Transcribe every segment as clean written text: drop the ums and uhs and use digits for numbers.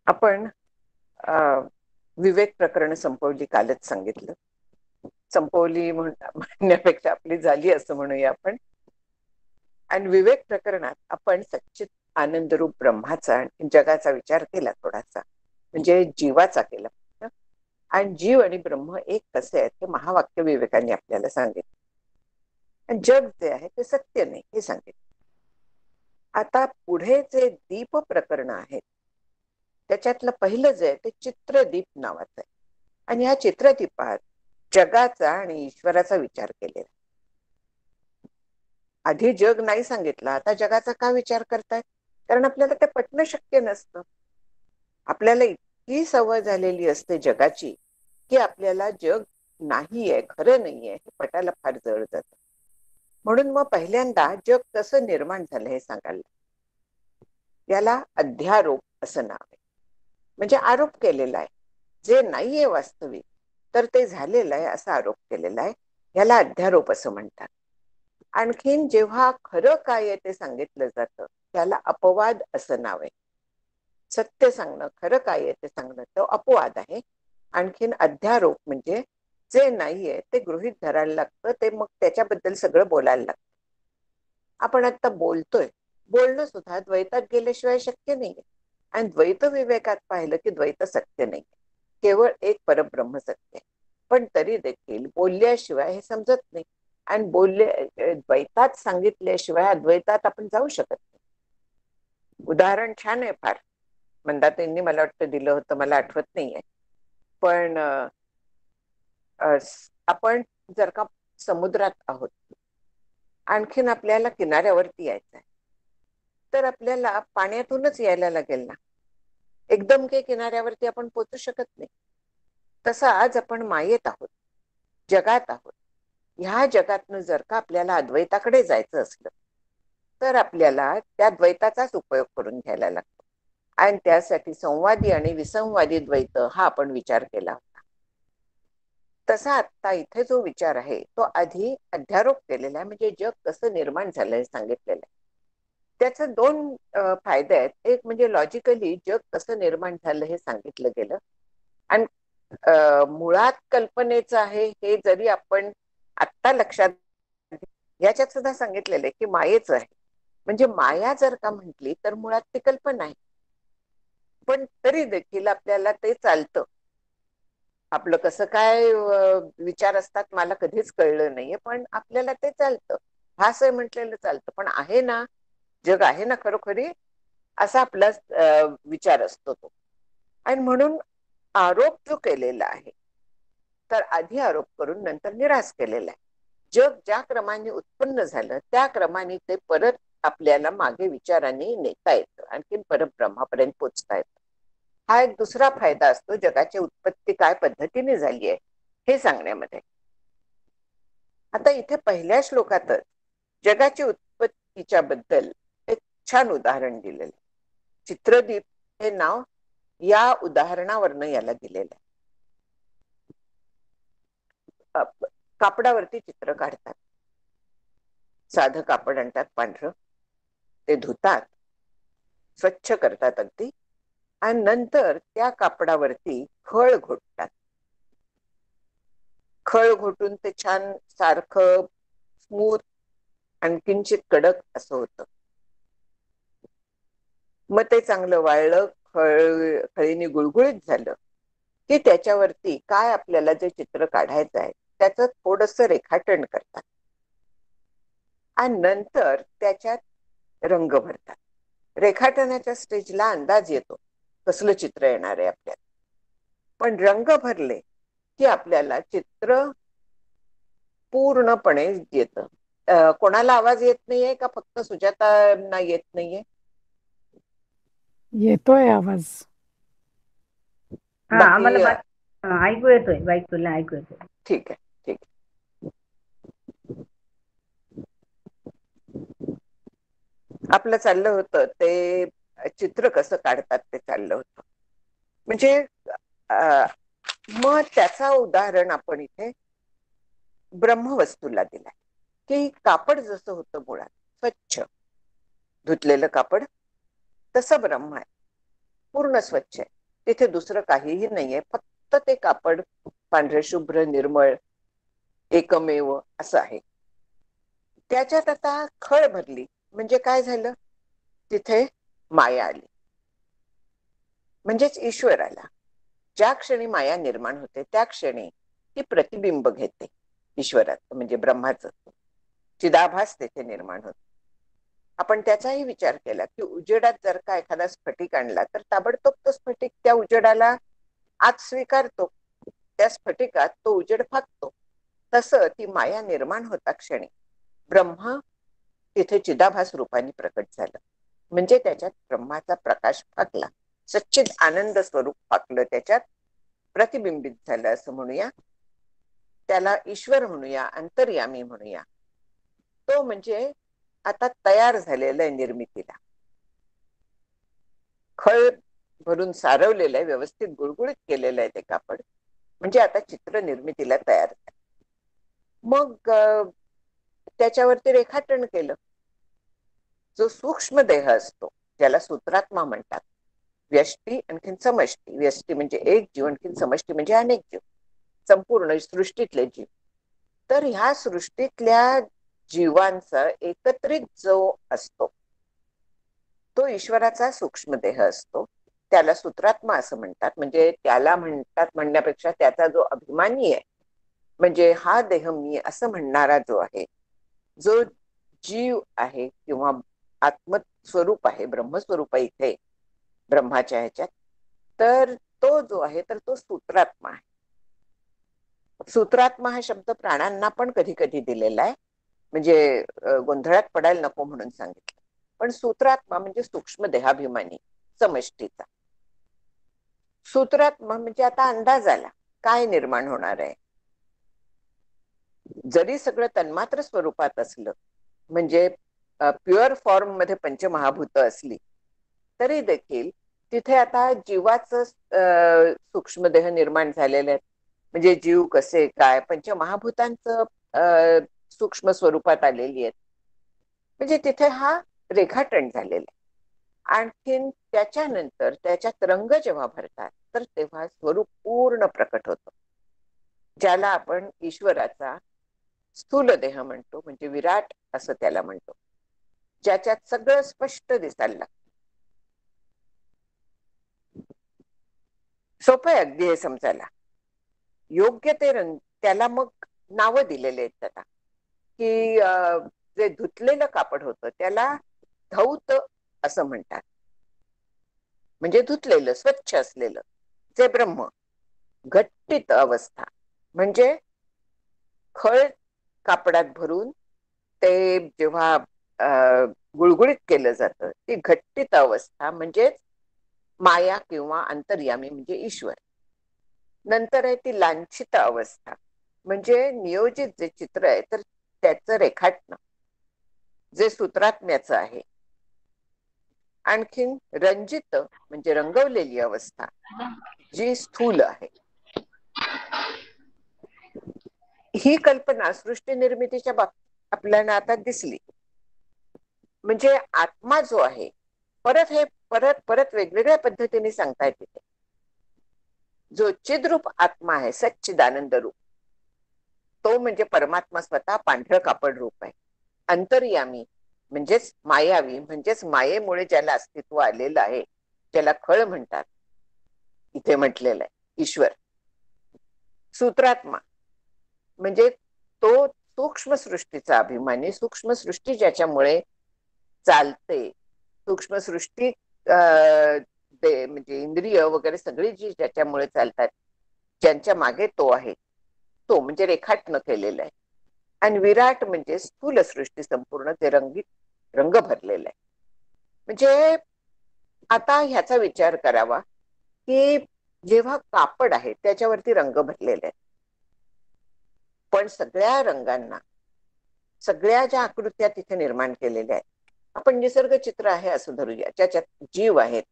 आपण विवेक प्रकरण संपवली, कालच सांगितलं. संपवली म्हणण्यापेक्षा आपली झाली असं म्हणूया आपण. आणि विवेक प्रकरणात आपण सच्चित आनंदरूप ब्रह्माचा आणि जगाचा विचार केला थोडासा, म्हणजे जीवाचा केला. आणि जीव आणि ब्रह्म एक कसे आहेत हे महावाक्य विवेकाने आपल्याला सांगितलं. आणि जग जे आहे ते सत्य नाही हे सांगितलं. आता पुढे जे दीप प्रकरण आहेत त्याच्यातलं पहिलं जे आहे ते चित्रदीप नावाचं आहे. आणि या चित्रदीपात जगाचा आणि ईश्वराचा विचार केलेला. आधी जग नाही सांगितलं, आता जगाचा का विचार करतायत? कारण आपल्याला ते पटणं शक्य नसतं. आपल्याला इतकी सवय झालेली असते जगाची की आपल्याला जग नाहीये, खरं नाहीये हे पटायला फार जड जातं. म्हणून मग पहिल्यांदा जग कसं निर्माण झालं हे सांगायला. याला अध्यारोप असं नाव आहे. म्हणजे आरोप केलेला आहे. जे नाहीये वास्तविक तर ते झालेलं आहे असा आरोप केलेला आहे. याला अध्यारोप असं म्हणतात. आणखीन जेव्हा खरं काय आहे ते सांगितलं जातं त्याला अपवाद असं नाव आहे. सत्य सांगणं, खरं काय आहे ते सांगणं तो अपवाद आहे. आणखीन अध्यारोप म्हणजे जे नाहीये ते गृहीत धरायला लागतं, ते मग त्याच्याबद्दल सगळं बोलायला लागतं. आपण आता बोलतोय, बोलणं सुद्धा द्वैतात गेल्याशिवाय शक्य नाहीये. आणि द्वैत विवेकात पाहिलं की द्वैत सत्य नाही, केवळ एक परब्रह्म सत्य आहे. पण तरी देखील बोलल्याशिवाय हे समजत नाही. आणि द्वैतात सांगितल्याशिवाय अद्वैतात आपण जाऊ शकत नाही. उदाहरण छान आहे फार. मंदाताईंनी मला वाटतं दिलं होतं, मला आठवत नाहीये. पण आपण जर का समुद्रात आहोत, आणखीन आपल्याला किनाऱ्यावरती यायचं आहे, तर आपल्याला पाण्यातूनच यायला लागेल ना. एकदम काही किनाऱ्यावरती आपण पोहोचू शकत नाही. तसं आज आपण मायेत आहोत, जगात आहोत. ह्या जगातनं जर का आपल्याला अद्वैताकडे जायचं असलं तर आपल्याला त्या द्वैताचाच उपयोग करून घ्यायला लागतो. आणि त्यासाठी संवादी आणि विसंवादी द्वैत हा आपण विचार केला होता. तसा आता इथे जो विचार आहे तो आधी अध्यारोप केलेला आहे, म्हणजे जग कसं निर्माण झालं हे सांगितलेलं आहे. त्याचे दोन फायदे आहेत. एक म्हणजे लॉजिकली जग कसं निर्माण झालं हे सांगितलं गेलं. आणि मुळात कल्पनेचं आहे हे जरी आपण आत्ता लक्षात याच्यात सुद्धा सांगितलेलं आहे की मायेचं आहे. म्हणजे माया जर का म्हटली तर मुळात ती कल्पना आहे. पण तरी देखील आपल्याला ते चालतं. आपलं कसं काय विचार असतात मला कधीच कळलं नाहीये, पण आपल्याला ते चालतं. भास आहे म्हटलेलं चालतं, पण आहे ना, जग आहे ना खरोखरी, असा आपला विचार असतो तो. आणि म्हणून आरोप जो केलेला आहे तर आधी आरोप करून नंतर निराश केलेला आहे. जग ज्या क्रमाने उत्पन्न झालं त्या क्रमाने ते परत आपल्याला मागे विचारांनी नेता येतं, आणखीन परब्रह्मापर्यंत पोचता येतं. हा एक दुसरा फायदा असतो जगाची उत्पत्ती काय पद्धतीने झाली आहे हे सांगण्यामध्ये. आता इथे पहिल्या श्लोकातच जगाची उत्पत्तीच्या बद्दल एक छान उदाहरण दिलेलं. चित्रदीप हे नाव या उदाहरणावरनं याला दिलेलं आहे. कापडावरती चित्र काढतात. साधं कापड आणतात पांढरं, ते धुतात, स्वच्छ करतात अगदी, आणि नंतर त्या कापडावरती खळ घोटतात. खळ घोटून ते छान सारखं स्मूथ आणि किंचित कडक असं होतं. मग ते चांगलं वाळलं, खळीने गुळगुळीत झालं की त्याच्यावरती काय आपल्याला जे चित्र काढायचं आहे त्याचं थोडस रेखाटन करतात. आणि नंतर त्याच्यात रंग भरतात. रेखाटनाच्या स्टेजला अंदाज येतो कसलं चित्र येणार आहे आपल्याला. पण रंग भरले की आपल्याला चित्र पूर्णपणे येतं. कोणाला आवाज येत नाहीये का फक्त सुजातांना येत नाहीये? येतोय आवाज. हा बाकी आम्हाला ऐकू येतोय, बाईक तुला ऐकू येतोय. ठीक आहे, ठीक आहे. आपलं चाललं होतं ते चित्र कसं काढतात ते चाललं होतं. म्हणजे मग त्याचा उदाहरण आपण इथे ब्रह्मवस्तूला दिलाय की कापड जसं होतं मुळात स्वच्छ धुतलेलं कापड, तसं ब्रह्म आहे. पूर्ण स्वच्छ आहे. तिथे दुसरं काहीही नाहीये, फक्त ते कापड पांढरे शुभ्र निर्मळ एकमेव असं आहे. त्याच्यात आता खळ भरली म्हणजे काय झालं, तिथे माया आली, म्हणजेच ईश्वर आला. ज्या क्षणी माया निर्माण होते त्या क्षणी ती प्रतिबिंब घेते ईश्वराचं, म्हणजे ब्रह्माचं चिदाभास तेथे निर्माण होतो. आपण त्याचाही विचार केला की उजेडात जर का एखादा स्फटिक आणला तर ताबडतोब तो स्फटिक त्या उजेडाला आत स्वीकारतो, त्या स्फटिकात तो उजेड फाकतो. तसं ती माया निर्माण होता क्षणी ब्रह्मा तिथे चिदाभास रूपाने प्रकट झालं, म्हणजे त्याच्यात ब्रह्माचा प्रकाश फाकला, सच्चिद आनंद स्वरूप फाकलं, त्याच्यात प्रतिबिंबित झालं असं म्हणूया. त्याला ईश्वर म्हणूया, अंतर्यामी म्हणूया. तो म्हणजे आता तयार झालेला आहे निर्मितीला, खळ भरून सारवलेलं आहे, व्यवस्थित गुळगुळीत केलेलं आहे ते कापड, म्हणजे आता चित्र निर्मितीला तयार झालं. मग त्याच्यावरती रेखाटन केलं. जो सूक्ष्म देह असतो ज्याला सूत्रात्मा म्हणतात, व्यष्टी आणखीन समष्टी, व्यष्टी म्हणजे एक जीव, आणखीन समष्टी म्हणजे अनेक जीव, संपूर्ण सृष्टीतले जीव. तर ह्या सृष्टीतल्या जीवांचा एकत्रित जो असतो तो ईश्वराचा सूक्ष्म देह असतो, त्याला सूत्रात्मा असं म्हणतात. म्हणजे त्याला म्हणतात म्हणण्यापेक्षा त्याचा जो अभिमानी आहे, म्हणजे हा देह मी असं म्हणणारा जो आहे, जो जीव आहे किंवा आत्मस्वरूप आहे, ब्रह्मस्वरूप आहे इथे ब्रह्माच्या ह्याच्यात, तर तो जो आहे तर तो सूत्रात्मा आहे. सूत्रात्मा हा शब्द प्राणांना पण कधी कधी दिलेला आहे, म्हणजे गोंधळात पडायला नको म्हणून सांगितलं. पण सूत्रात्मा म्हणजे सूक्ष्म देहाभिमानी समष्टीचा. सूत्रात्मा म्हणजे आता अंदाज आला काय निर्माण होणार आहे. जरी सगळं तन्मात्र स्वरूपात असलं, म्हणजे प्युअर फॉर्म मध्ये पंचमहाभूत असली, तरी देखील तिथे आता जीवाचं सूक्ष्मदेह निर्माण झालेले आहेत. म्हणजे जीव कसे काय पंचमहाभूतांचं सूक्ष्म स्वरूपात आलेली आहेत, म्हणजे तिथे हा रेखाटन झालेला आहे. आणखीन त्याच्यानंतर त्याच्यात रंग जेव्हा भरतात तर तेव्हा स्वरूप पूर्ण प्रकट होतं, ज्याला आपण ईश्वराचा स्थूल देह म्हणतो, म्हणजे विराट असं त्याला म्हणतो, ज्याच्यात सगळं स्पष्ट दिसायला लागतं. सोपं आहे अगदी हे समजायला. योग्य ते रंग त्याला मग नावं दिलेले आहेत त्याला, की जे धुतलेलं कापड होतं त्याला धौत असं म्हणतात, म्हणजे धुतलेलं स्वच्छ असलेलं जे ब्रह्म. घट्टित अवस्था म्हणजे खळ कापडात भरून ते जेव्हा गुळगुळीत केलं जातं ती घट्टित अवस्था म्हणजेच माया किंवा अंतर्यामी म्हणजे ईश्वर. नंतर आहे ती लांछित अवस्था, म्हणजे नियोजित जे चित्र आहे तर त्याचं रेखाटन जे सूत्रात्म्याचं आहे. आणखीन रंजित म्हणजे रंगवलेली अवस्था जी स्थूल आहे. ही कल्पना सृष्टी निर्मितीच्या बाबतीत आपल्याला आता दिसली. म्हणजे आत्मा जो आहे परत हे परत परत वेगवेगळ्या पद्धतीने सांगता येते. जो चिद्रूप आत्मा आहे, सच्चिदानंद रूप, तो म्हणजे परमात्मा स्वतः पांढरं कापड रूप आहे. अंतर्यामी म्हणजेच मायावी, म्हणजेच मायेमुळे ज्याला अस्तित्व आलेलं आहे, ज्याला खळ म्हणतात, इथे म्हटलेलं आहे ईश्वर. सूत्रात्मा म्हणजे तो सूक्ष्म सृष्टीचा अभिमानी, सूक्ष्म सृष्टी ज्याच्यामुळे चालते, सूक्ष्म सृष्टी म्हणजे इंद्रिय वगैरे सगळी जी ज्याच्यामुळे चालतात, ज्यांच्या मागे तो आहे, तो म्हणजे रेखाटन केलेलं आहे. आणि विराट म्हणजे स्थूल सृष्टी संपूर्ण ते रंगीत रंग भरलेलं आहे. म्हणजे आता ह्याचा विचार करावा की जेव्हा कापड आहे त्याच्यावरती रंग भरलेले आहेत, पण सगळ्या रंगांना सगळ्या ज्या आकृत्या तिथे निर्माण केलेल्या आहेत, आपण निसर्ग चित्र आहे असं धरूया, ज्याच्यात जीव आहेत,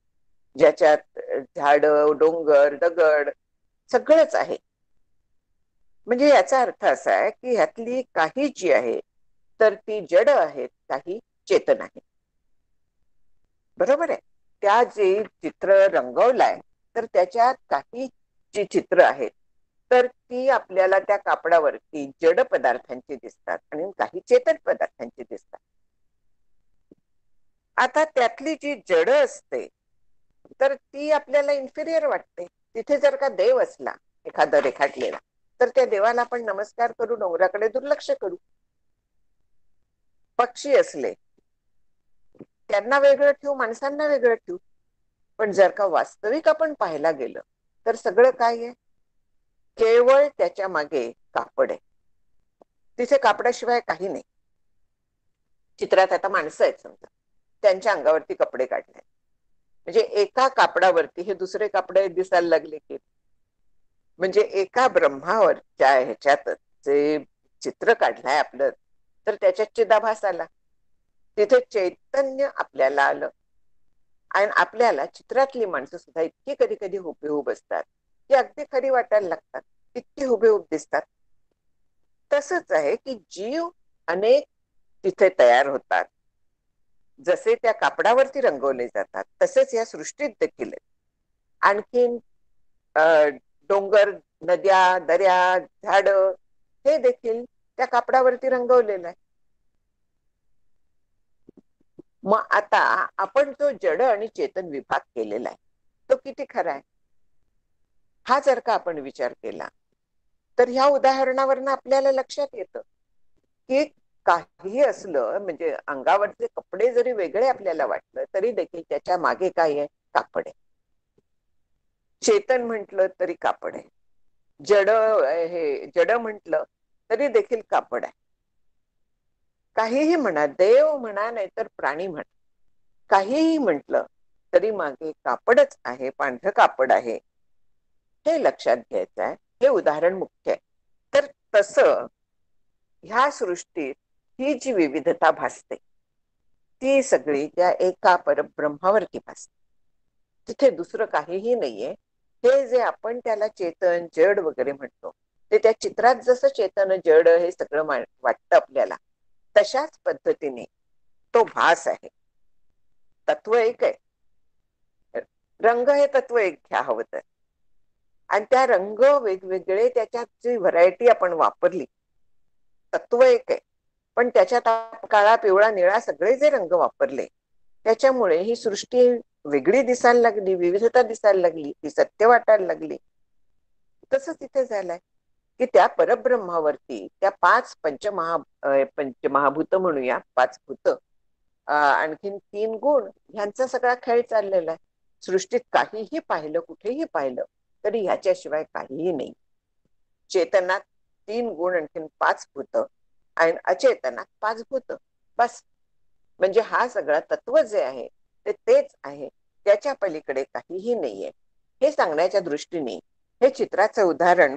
ज्याच्यात झाड डोंगर दगड सगळंच आहे. म्हणजे याचा अर्थ असा आहे की ह्यातली काही जी आहे तर ती जड आहेत, काही चेतन आहे. बरोबर आहे. त्या जे चित्र रंगवलाय तर त्याच्यात काही जी चित्र आहेत तर ती आपल्याला त्या कापडावरती जड पदार्थांची दिसतात आणि काही चेतन पदार्थांची दिसतात. आता त्यातली जी जड असते तर ती आपल्याला इन्फिरियर वाटते. तिथे जर का देव असला एखादा रेखाटलेला तर त्या देवाला आपण नमस्कार करू, डोंगराकडे दुर्लक्ष करू. पक्षी असले त्यांना वेगळं ठेवू, माणसांना वेगळं ठेवू. पण जर का वास्तविक आपण पाहायला गेलं तर सगळं काय आहे, केवळ त्याच्या मागे कापड आहे. तिथे कापडाशिवाय काही नाही. चित्रात आता माणसं आहेत समजा, त्यांच्या अंगावरती कपडे काढले म्हणजे एका कापडावरती हे दुसरे कपडे दिसायला लागले की, म्हणजे एका ब्रह्मावरच्या ह्याच्यातच जे चित्र काढलंय आपलं तर त्याच्यात चिदाभास आला, तिथे चैतन्य आपल्याला आलं. आणि आपल्याला चित्रातली माणसं सुद्धा इतकी कधी कधी हुबेहूब असतात की अगदी खरी वाटायला लागतात, इतकी हुबेहूब दिसतात. तसंच आहे की जीव अनेक तिथे तयार होतात. जसे त्या कापडावरती रंगवले जातात तसेच या सृष्टीत देखील आणखीन डोंगर, नद्या, दर्या, झाड हे देखील त्या कापडावरती रंगवलेलं आहे. मग आता आपण जो जड आणि चेतन विभाग केलेला आहे तो किती खरा आहे हा जर का आपण विचार केला तर ह्या उदाहरणावरनं आपल्याला लक्षात येतं की काहीही असलं म्हणजे अंगावरचे कपडे जरी वेगळे आपल्याला वाटलं तरी देखील त्याच्या मागे काय आहे, कापड आहे. चेतन म्हटलं तरी कापड आहे, जड हे जड म्हटलं तरी देखील कापड आहे. काहीही म्हणा, देव म्हणा नाहीतर प्राणी म्हणा, काहीही म्हटलं तरी मागे कापडच आहे, पांढरं कापड आहे, हे लक्षात घ्यायचं आहे. हे उदाहरण मुख्य आहे. तर तसं ह्या सृष्टीत ही जी विविधता भासते ती सगळी त्या एका परब्रह्मावरती भासते. तिथे दुसरं काहीही नाहीये. हे जे आपण त्याला चेतन, जड वगैरे म्हणतो ते त्या चित्रात जसं चेतन, जड हे सगळं वाटतं आपल्याला तशाच पद्धतीने तो भास आहे. तत्व एक आहे, रंग हे तत्व एक घ्या हवं तर. आणि त्या रंग वेगवेगळे त्याच्यात जी व्हरायटी आपण वापरली, तत्व एक आहे पण त्याच्यात काळा, पिवळा, निळा सगळे जे रंग वापरले त्याच्यामुळे ही सृष्टी वेगळी दिसायला लागली, विविधता दिसायला लागली, ती सत्य वाटायला लागली. तसंच तिथे झालंय की त्या परब्रह्मावरती त्या पंचमहाभूत म्हणूया, पाच भूत, आणखीन तीन गुण ह्यांचा सगळा खेळ चाललेला आहे. सृष्टीत काहीही पाहिलं, कुठेही पाहिलं तरी ह्याच्याशिवाय काहीही नाही. चेतनात तीन गुण, आणखीन पाच भूत आणि अचेतनात पाच भूत, बस. म्हणजे हा सगळा तत्व जे आहे ते तेच आहे, त्याच्या पलीकडे काहीही नाहीये. हे सांगण्याच्या दृष्टीने हे चित्राचं उदाहरण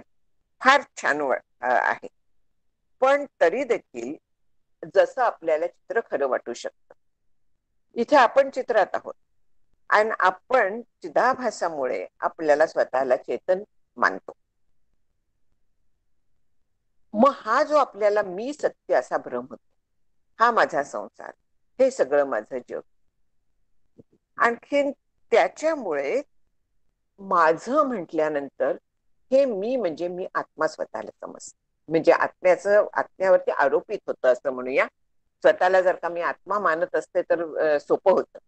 फार छान आहे. पण तरी देखील जसं आपल्याला चित्र खरं वाटू शकतं, इथे आपण चित्रात आहोत आणि आपण चिदाभासामुळे आपल्याला स्वतःला चेतन मानतो. मग हा जो आपल्याला मी सत्य असा भ्रम होतो, हा माझा संसार, हे सगळं माझं जग, आणखीन त्याच्यामुळे माझं म्हटल्यानंतर हे मी म्हणजे मी आत्मा स्वतःला समजते. म्हणजे आत्म्यावरती आरोपित होतं असं म्हणूया. स्वतःला जर का मी आत्मा मानत असते तर सोपं होतं,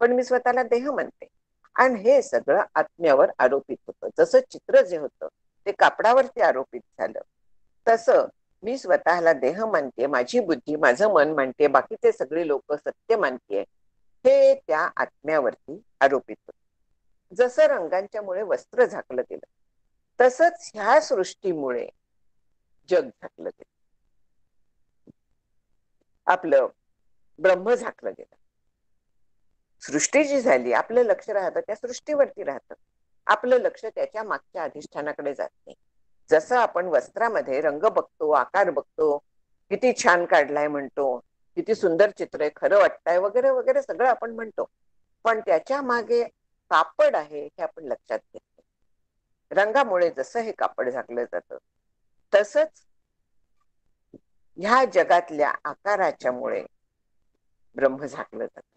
पण मी स्वतःला देह मानते आणि हे सगळं आत्म्यावर आरोपित होतं. जसं चित्र जे होतं ते कापडावरती आरोपित झालं तसं मी स्वतःला देह मानते, माझी बुद्धी, माझं मन मानते, बाकीचे सगळे लोक सत्य मानते, हे त्या आत्म्यावरती आरोपित होतं. जसं रंगांच्या मुळे वस्त्र झाकलं गेलं तसंच ह्या सृष्टीमुळे जग झाकलं गेलं, आपलं ब्रह्म झाकलं गेलं. सृष्टी जी झाली आपलं लक्ष राहतं त्या सृष्टीवरती राहतं, आपलं लक्ष त्याच्या मागच्या अधिष्ठानाकडे जात नाही. जसं आपण वस्त्रामध्ये रंग बघतो, आकार बघतो, किती छान काढलाय म्हणतो, किती सुंदर चित्र आहे, खरं वाटतंय वगैरे वगैरे सगळं आपण म्हणतो, पण त्याच्या मागे कापड आहे हे आपण लक्षात घेतो. रंगामुळे जसं हे कापड झाकलं जातं तसंच ह्या जगातल्या आकाराच्या मुळे ब्रह्म झाकलं जातं.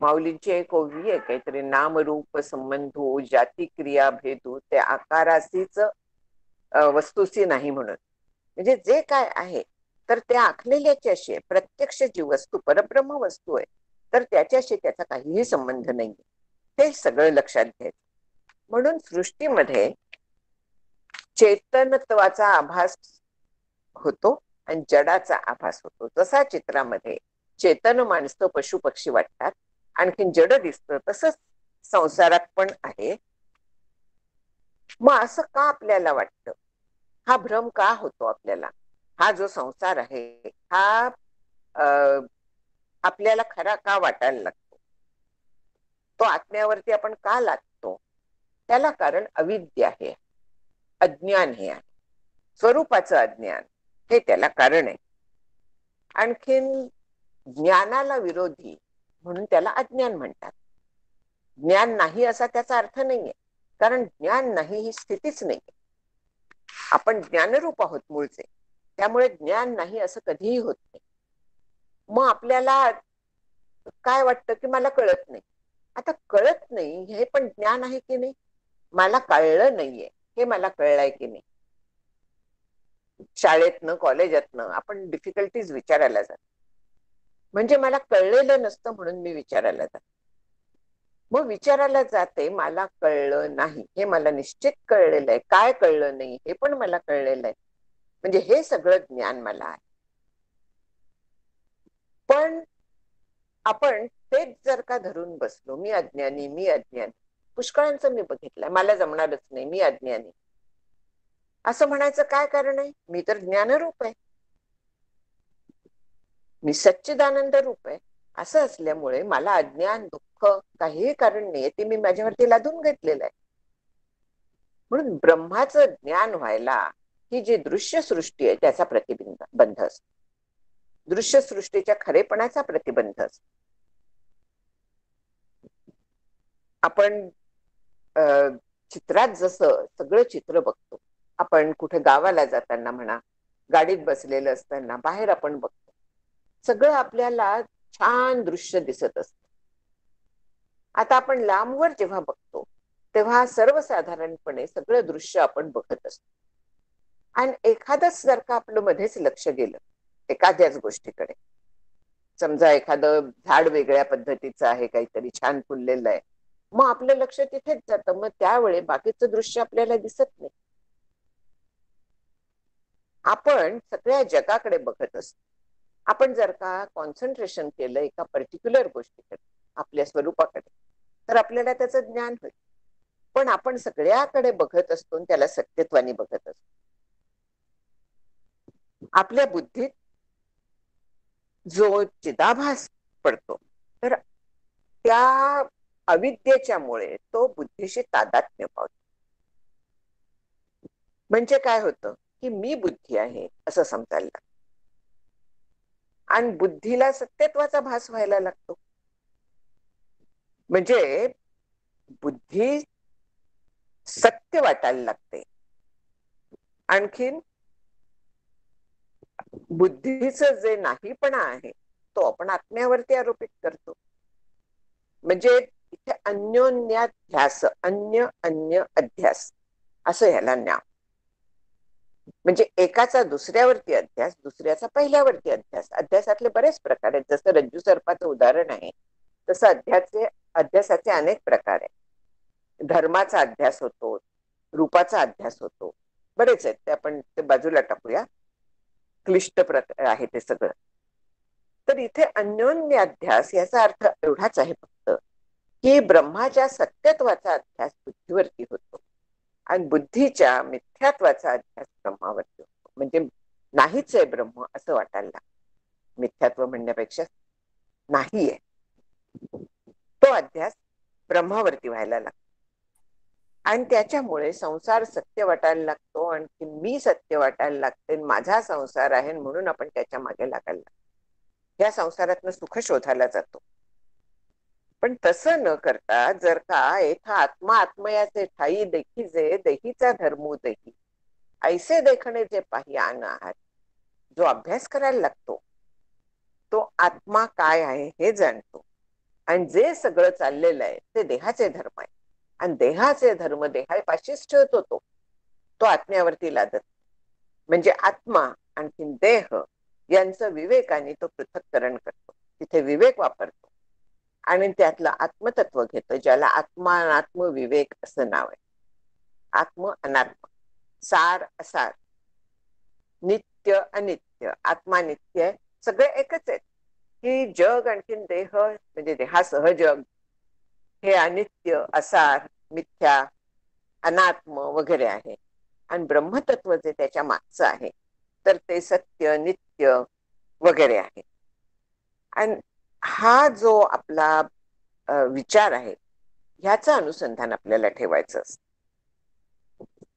माऊलींची एक ओवी आहे काहीतरी, नाम रूप संबंधो जाती क्रिया भेदू ते आकारासीच वस्तूची नाही म्हणून. म्हणजे जे काय आहे तर त्या आखलेल्याची अशी आहे. प्रत्यक्ष जी वस्तू परब्रह्म वस्तू आहे तर त्याच्याशी त्याचा काहीही संबंध नाही. हे सगळं लक्षात घ्यायचं. म्हणून सृष्टीमध्ये चेतनत्वाचा आभास होतो आणि जडाचा आभास होतो. जसा चित्रामध्ये चेतन माणसं पशु पक्षी वाटतात, आणखीन जड दिसतं, तसंच संसारात पण आहे. मग असं का आपल्याला वाटतं? हा भ्रम का होतो आपल्याला? हा जो संसार आहे हा आपल्याला खरा का वाटायला लागतो? तो आत्म्यावरती आपण का लादतो? त्याला कारण अविद्या आहे, अज्ञान हे आहे, स्वरूपाचं अज्ञान हे त्याला कारण आहे. आणखीन ज्ञानाला विरोधी म्हणून त्याला अज्ञान म्हणतात. ज्ञान नाही असा त्याचा अर्थ नाहीये, कारण ज्ञान नाही ही स्थितीच नाहीये. आपण ज्ञानरूप आहोत मूळचे, त्यामुळे ज्ञान नाही असं कधीही होत नाही. मग आपल्याला काय वाटतं की मला कळत नाही. आता कळत नाही हे पण ज्ञान आहे की नाही? मला कळलं नाहीये हे मला कळलंय की नाही? शाळेतनं कॉलेजातनं आपण डिफिकल्टीज विचारायला जातो, म्हणजे मला कळलेलं नसतं म्हणून मी विचारायला जाते. मग विचारायला जाते, मला कळलं नाही हे मला निश्चित कळलेलं आहे. काय कळलं नाही हे पण मला कळलेलं आहे, म्हणजे हे सगळं ज्ञान मला आहे. पण आपण तेच जर का धरून बसलो, मी अज्ञानी मी अज्ञानी, पुष्कळांचं मी बघितलंय, मला जमणारच नाही, मी अज्ञानी, असं म्हणायचं काय कारण आहे? मी तर ज्ञानरूप आहे, मी सच्चिदानंद रूप आहे. असं असल्यामुळे मला अज्ञान दुःख काहीही कारण नाहीये, ते मी माझ्यावरती लादून घेतलेलं आहे. म्हणून ब्रह्माचं ज्ञान व्हायला ही जी दृश्य सृष्टी आहे त्याचा प्रतिबंध असतो, दृश्य सृष्टीच्या खरेपणाचा प्रतिबंध असतो. आपण चित्रात जसं सगळं चित्र बघतो, आपण कुठे गावाला जाताना म्हणा, गाडीत बसलेलं असताना बाहेर आपण बघतो, सगळं आपल्याला छान दृश्य दिसत असत. आता आपण लांबवर जेव्हा बघतो तेव्हा सर्वसाधारणपणे सगळं दृश्य आपण बघत असतो. आणि एखादंच जर का आपलं मध्येच लक्ष गेलं एखाद्याच गोष्टीकडे, समजा एखादं झाड वेगळ्या पद्धतीचं आहे, काहीतरी छान फुललेलं आहे, मग आपलं लक्ष तिथेच जातं. मग त्यावेळी बाकीचं दृश्य आपल्याला दिसत नाही. आपण सगळ्या जगाकडे बघत असतो. आपण जर का कॉन्सन्ट्रेशन केलं एका पर्टिक्युलर गोष्टीकडे, आपल्या स्वरूपाकडे, तर आपल्याला त्याचं ज्ञान होईल. पण आपण सगळ्याकडे बघत असतो आणि त्याला सत्यत्वाने बघत असतो. आपल्या बुद्धीत जो चिदाभास पडतो तर त्या अविद्येच्या मुळे तो बुद्धीशी तादात्म्य पावतो. म्हणजे काय होतं की मी बुद्धी आहे असं समजायला लागतं आणि बुद्धीला सत्यत्वाचा भास व्हायला लागतो. म्हणजे बुद्धी सत्य वाटायला लागते. आणखीन बुद्धीचं जे नाहीपणा आहे तो आपण आत्म्यावरती आरोपित करतो. म्हणजे इथे अन्योन्याध्यास, अन्य अन्य अध्यास असं ह्याला नाव. म्हणजे एकाचा दुसऱ्यावरती अध्यास, दुसऱ्याचा पहिल्यावरती अध्यास. अध्यासातले बरेच प्रकार आहेत. जसं रज्जू सर्पाचं उदाहरण आहे तसं अध्यासाचे अनेक प्रकार आहेत. धर्माचा अध्यास होतो, रूपाचा अध्यास होतो, बरेच आहेत. ते आपण ते बाजूला टाकूया, क्लिष्ट प्रकार आहे ते सगळं. तर इथे अन्योन्य अध्यास याचा अर्थ एवढाच आहे फक्त की ब्रह्माच्या सत्यत्वाचा अध्यास बुद्धीवरती होतो आणि बुद्धीच्या मिथ्यात्वाचा अध्यास ब्रह्मावरती होतो. म्हणजे नाहीच आहे ब्रह्म असं वाटायला लागतं. मिथ्यात्व म्हणण्यापेक्षा नाहीये, तो अध्यास ब्रह्मावरती व्हायला लागतो आणि त्याच्यामुळे संसार सत्य वाटायला लागतो. आणखी मी सत्य वाटायला लागते, माझा संसार आहे म्हणून आपण त्याच्या मागे लागायला लागतो. या संसारातनं सुख शोधायला जातो. पण तसं न करता जर का एका आत्मा आत्मयाचे ठाई देखीजे देहीचा धर्मो देही ऐसे देखणे जे पाहियान आहात, जो अभ्यास करायला लागतो तो आत्मा काय आहे हे जाणतो आणि जे सगळं चाललेलं आहे ते देहाचे धर्म आहे. आणि देहाचे धर्म देहापाशीच ठेवतो तो आत्म्यावरती लादत. म्हणजे आत्मा आणखीन देह यांचं विवेकाने तो पृथक्करण करतो. तिथे विवेक वापरतो आणि त्यातलं आत्मतत्व घेतो, ज्याला आत्मा अनात्म विवेक असं नाव आहे. आत्म अनात्म, सार असार, नित्य अनित्य. आत्मा नित्य आहे, सगळे एकच आहेत. ही जग आणखीन देह म्हणजे देहासह जग हे अनित्य, असार, मिथ्या, अनात्म वगैरे आहे. आणि ब्रह्मतत्व जे त्याच्या मागचं आहे तर ते सत्य, नित्य वगैरे आहे. आणि हा जो आपला विचार आहे ह्याचं अनुसंधान आपल्याला ठेवायचं असतं.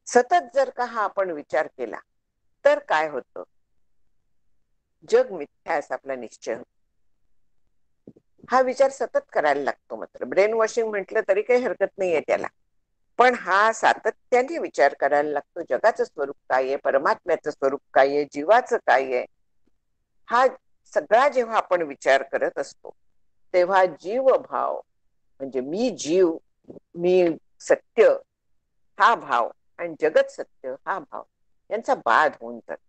सतत जर का हा आपण विचार केला तर काय होतं, जग मिथ्या असा आपला निश्चय होतो. हा विचार सतत करायला लागतो. मात्र ब्रेन वॉशिंग म्हटलं तरी काही हरकत नाहीये त्याला, पण हा सातत्याने विचार करायला लागतो. जगाचं स्वरूप काय आहे, परमात्म्याचं स्वरूप काय आहे, जीवाचं काय आहे, हा सगळा जेव्हा आपण विचार करत असतो तेव्हा जीवभाव म्हणजे मी जीव, मी सत्य हा भाव आणि जगत सत्य हा भाव यांचा बाध होऊन जातो.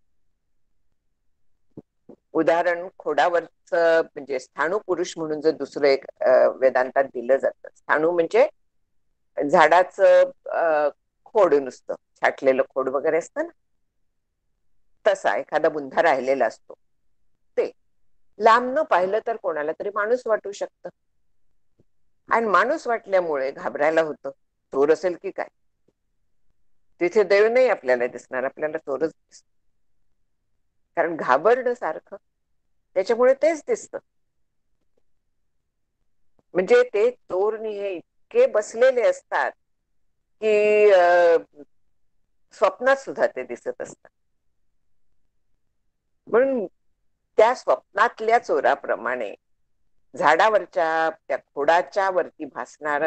उदाहरण खोडावरच म्हणजे स्थाणू पुरुष म्हणून जर दुसरं एक वेदांतात दिलं जातं. स्थाणू म्हणजे झाडाचं खोड, नुसतं छाटलेलं खोड वगैरे असतं ना, तसा एखादा बुंधा राहिलेला असतो. ते लांब न पाहिलं तर कोणाला तरी माणूस वाटू शकतं आणि माणूस वाटल्यामुळे घाबरायला होतं. चोर असेल की काय, तिथे देव नाही आपल्याला दिसणार, आपल्याला चोरच दिसत. कारण घाबरलं सारखं त्याच्यामुळे तेच दिसतं. म्हणजे ते चोरनी हे इतके बसलेले असतात की स्वप्नात सुद्धा ते दिसत असतात. म्हणून त्या स्वप्नातल्या चोराप्रमाणे झाडावरच्या त्या खोडाच्या वरती भासणार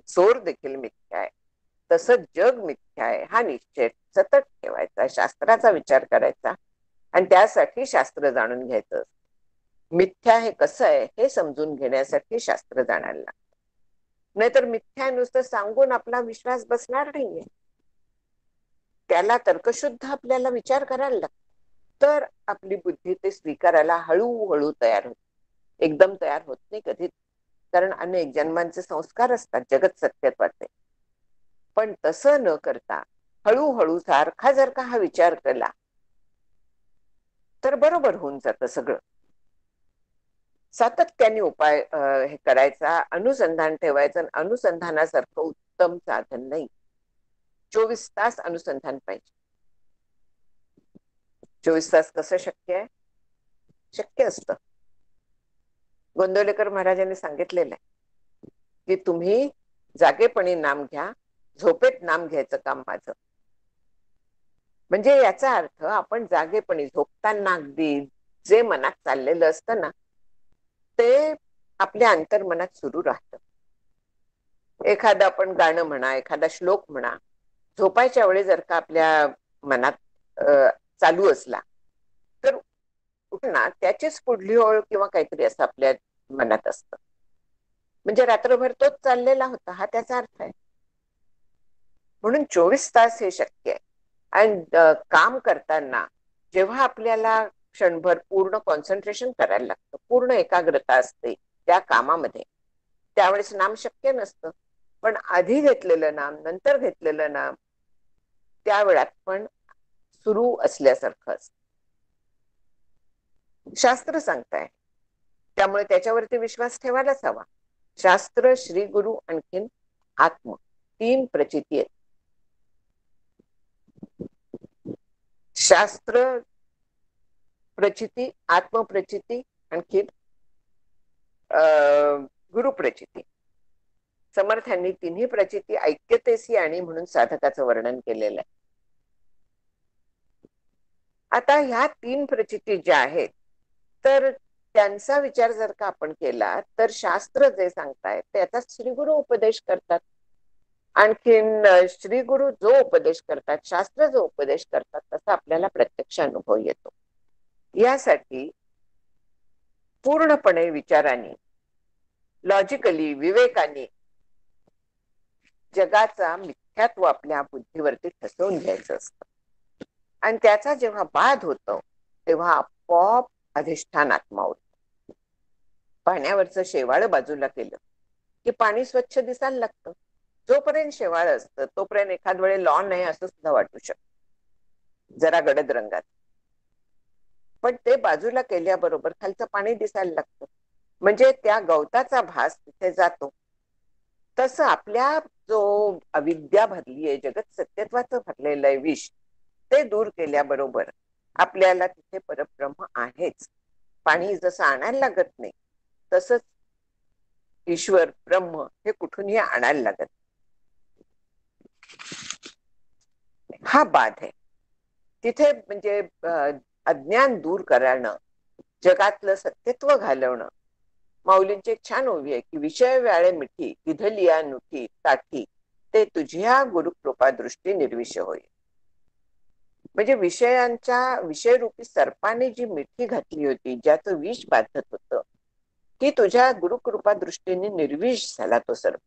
चोर देखील मिथ्या आहे, तसं जग मिथ्या आहे हा निश्चय सतत ठेवायचा, शास्त्राचा विचार करायचा आणि त्यासाठी शास्त्र जाणून घ्यायचं. मिथ्या हे कसं आहे हे समजून घेण्यासाठी शास्त्र जाणायला लागतं. नाहीतर मिथ्या नुसतं सांगून आपला विश्वास बसणार नाहीये, त्याला तर्कशुद्ध आपल्याला विचार करायला लागतो. तर आपली बुद्धी ते स्वीकारायला हळूहळू तयार होते. एकदम तयार होत नाही कधीच, कारण अनेक जन्मांचे संस्कार असतात जगत सत्यत्वाचे. पण तसं न करता हळूहळू सारखा जर का हा विचार केला तर बरोबर होऊन जातं सगळं. सातत्याने उपाय हे करायचा, अनुसंधान ठेवायचं. अनुसंधानासारखं उत्तम साधन नाही. 24 तास अनुसंधान पाहिजे. 24 तास कसं शक्य आहे? शक्य असतं. गोंदवलेकर महाराजांनी सांगितलेलं आहे की तुम्ही जागेपणी नाम घ्या, झोपेत नाम घ्यायचं काम माझं. म्हणजे याचा अर्थ आपण जागेपणी झोपताना अगदी जे मनात चाललेलं असतं ना ते आपल्या अंतर्मनात सुरू राहतं. एखादं आपण गाणं म्हणा, एखादा श्लोक म्हणा, झोपायच्या वेळी जर का आपल्या मनात चालू असला तर ना त्याचीच पुढली ओळ किंवा काहीतरी असं आपल्या मनात असतं. म्हणजे रात्रभर तोच चाललेला होता हा त्याचा अर्थ आहे. म्हणून 24 तास हे शक्य आहे. आणि काम करताना जेव्हा आपल्याला क्षणभर पूर्ण कॉन्सन्ट्रेशन करायला लागतं, पूर्ण एकाग्रता असते त्या कामामध्ये, त्यावेळेस नाम शक्य नसतं. पण आधी घेतलेलं नाम, नंतर घेतलेलं नाम त्या वेळात पण सुरू असल्यासारखं असतं. शास्त्र सांगताय त्यामुळे त्याच्यावरती विश्वास ठेवायलाच हवा. शास्त्र, श्री गुरु आणखीन आत्म, 3 प्रचिती आहेत. शास्त्र प्रचिती, आत्मप्रचिती आणखी गुरुप्रचिती. समर्थांनी तिन्ही प्रचिती ऐक्यतेसी आणि म्हणून साधकाचं वर्णन केलेलं आहे. आता ह्या 3 प्रचिती ज्या आहेत तर त्यांचा विचार जर का आपण केला तर शास्त्र जे सांगतायत त्याचा श्रीगुरु उपदेश करतात. आणखीन श्रीगुरु जो उपदेश करतात, शास्त्र जो उपदेश करतात तसा आपल्याला प्रत्यक्ष अनुभव येतो. यासाठी पूर्णपणे विचाराने लॉजिकली, विवेकाने जगाचा मिथ्यात्व आपल्या बुद्धीवरती ठसवून घ्यायचं असतं. आणि त्याचा जेव्हा बाध होतो तेव्हा आपोआप अधिष्ठान आत्मा होतो. पाण्यावरचं शेवाळ बाजूला केलं की पाणी स्वच्छ दिसायला लागतं. जोपर्यंत शेवाळ असतं तोपर्यंत एखाद वेळे लॉन आहे असं सुद्धा वाटू शकतं, जरा गडद रंगात. पण ते बाजूला केल्याबरोबर खालचं पाणी दिसायला लागतं, म्हणजे त्या गवताचा भास तिथे जातो. तसं आपल्या जो अविद्या भरली आहे, जगत सत्यत्वाचं भरलेलं आहे विष, ते दूर केल्याबरोबर आपल्याला तिथे परब्रह्म आहेच. पाणी जसं आणायला लागत नाही तसंच ईश्वर ब्रह्म हे कुठूनही आणायला लागत. हा बाध आहे तिथे. म्हणजे अज्ञान दूर करणं, जगातलं सत्यत्व घालवणं. माऊलींची एक छान ओवी आहे की विषय व्याळे मिठी किधलिया नुठी ताठी ते तुझ्या गुरुकृपा दृष्टी निर्विषय होय. म्हणजे विषयरूपी सर्पाने जी मिठी घातली होती, ज्याचं विष बाधत होतं, ती तुझ्या गुरुकृपा दृष्टीने निर्विष झाला तो सर्प.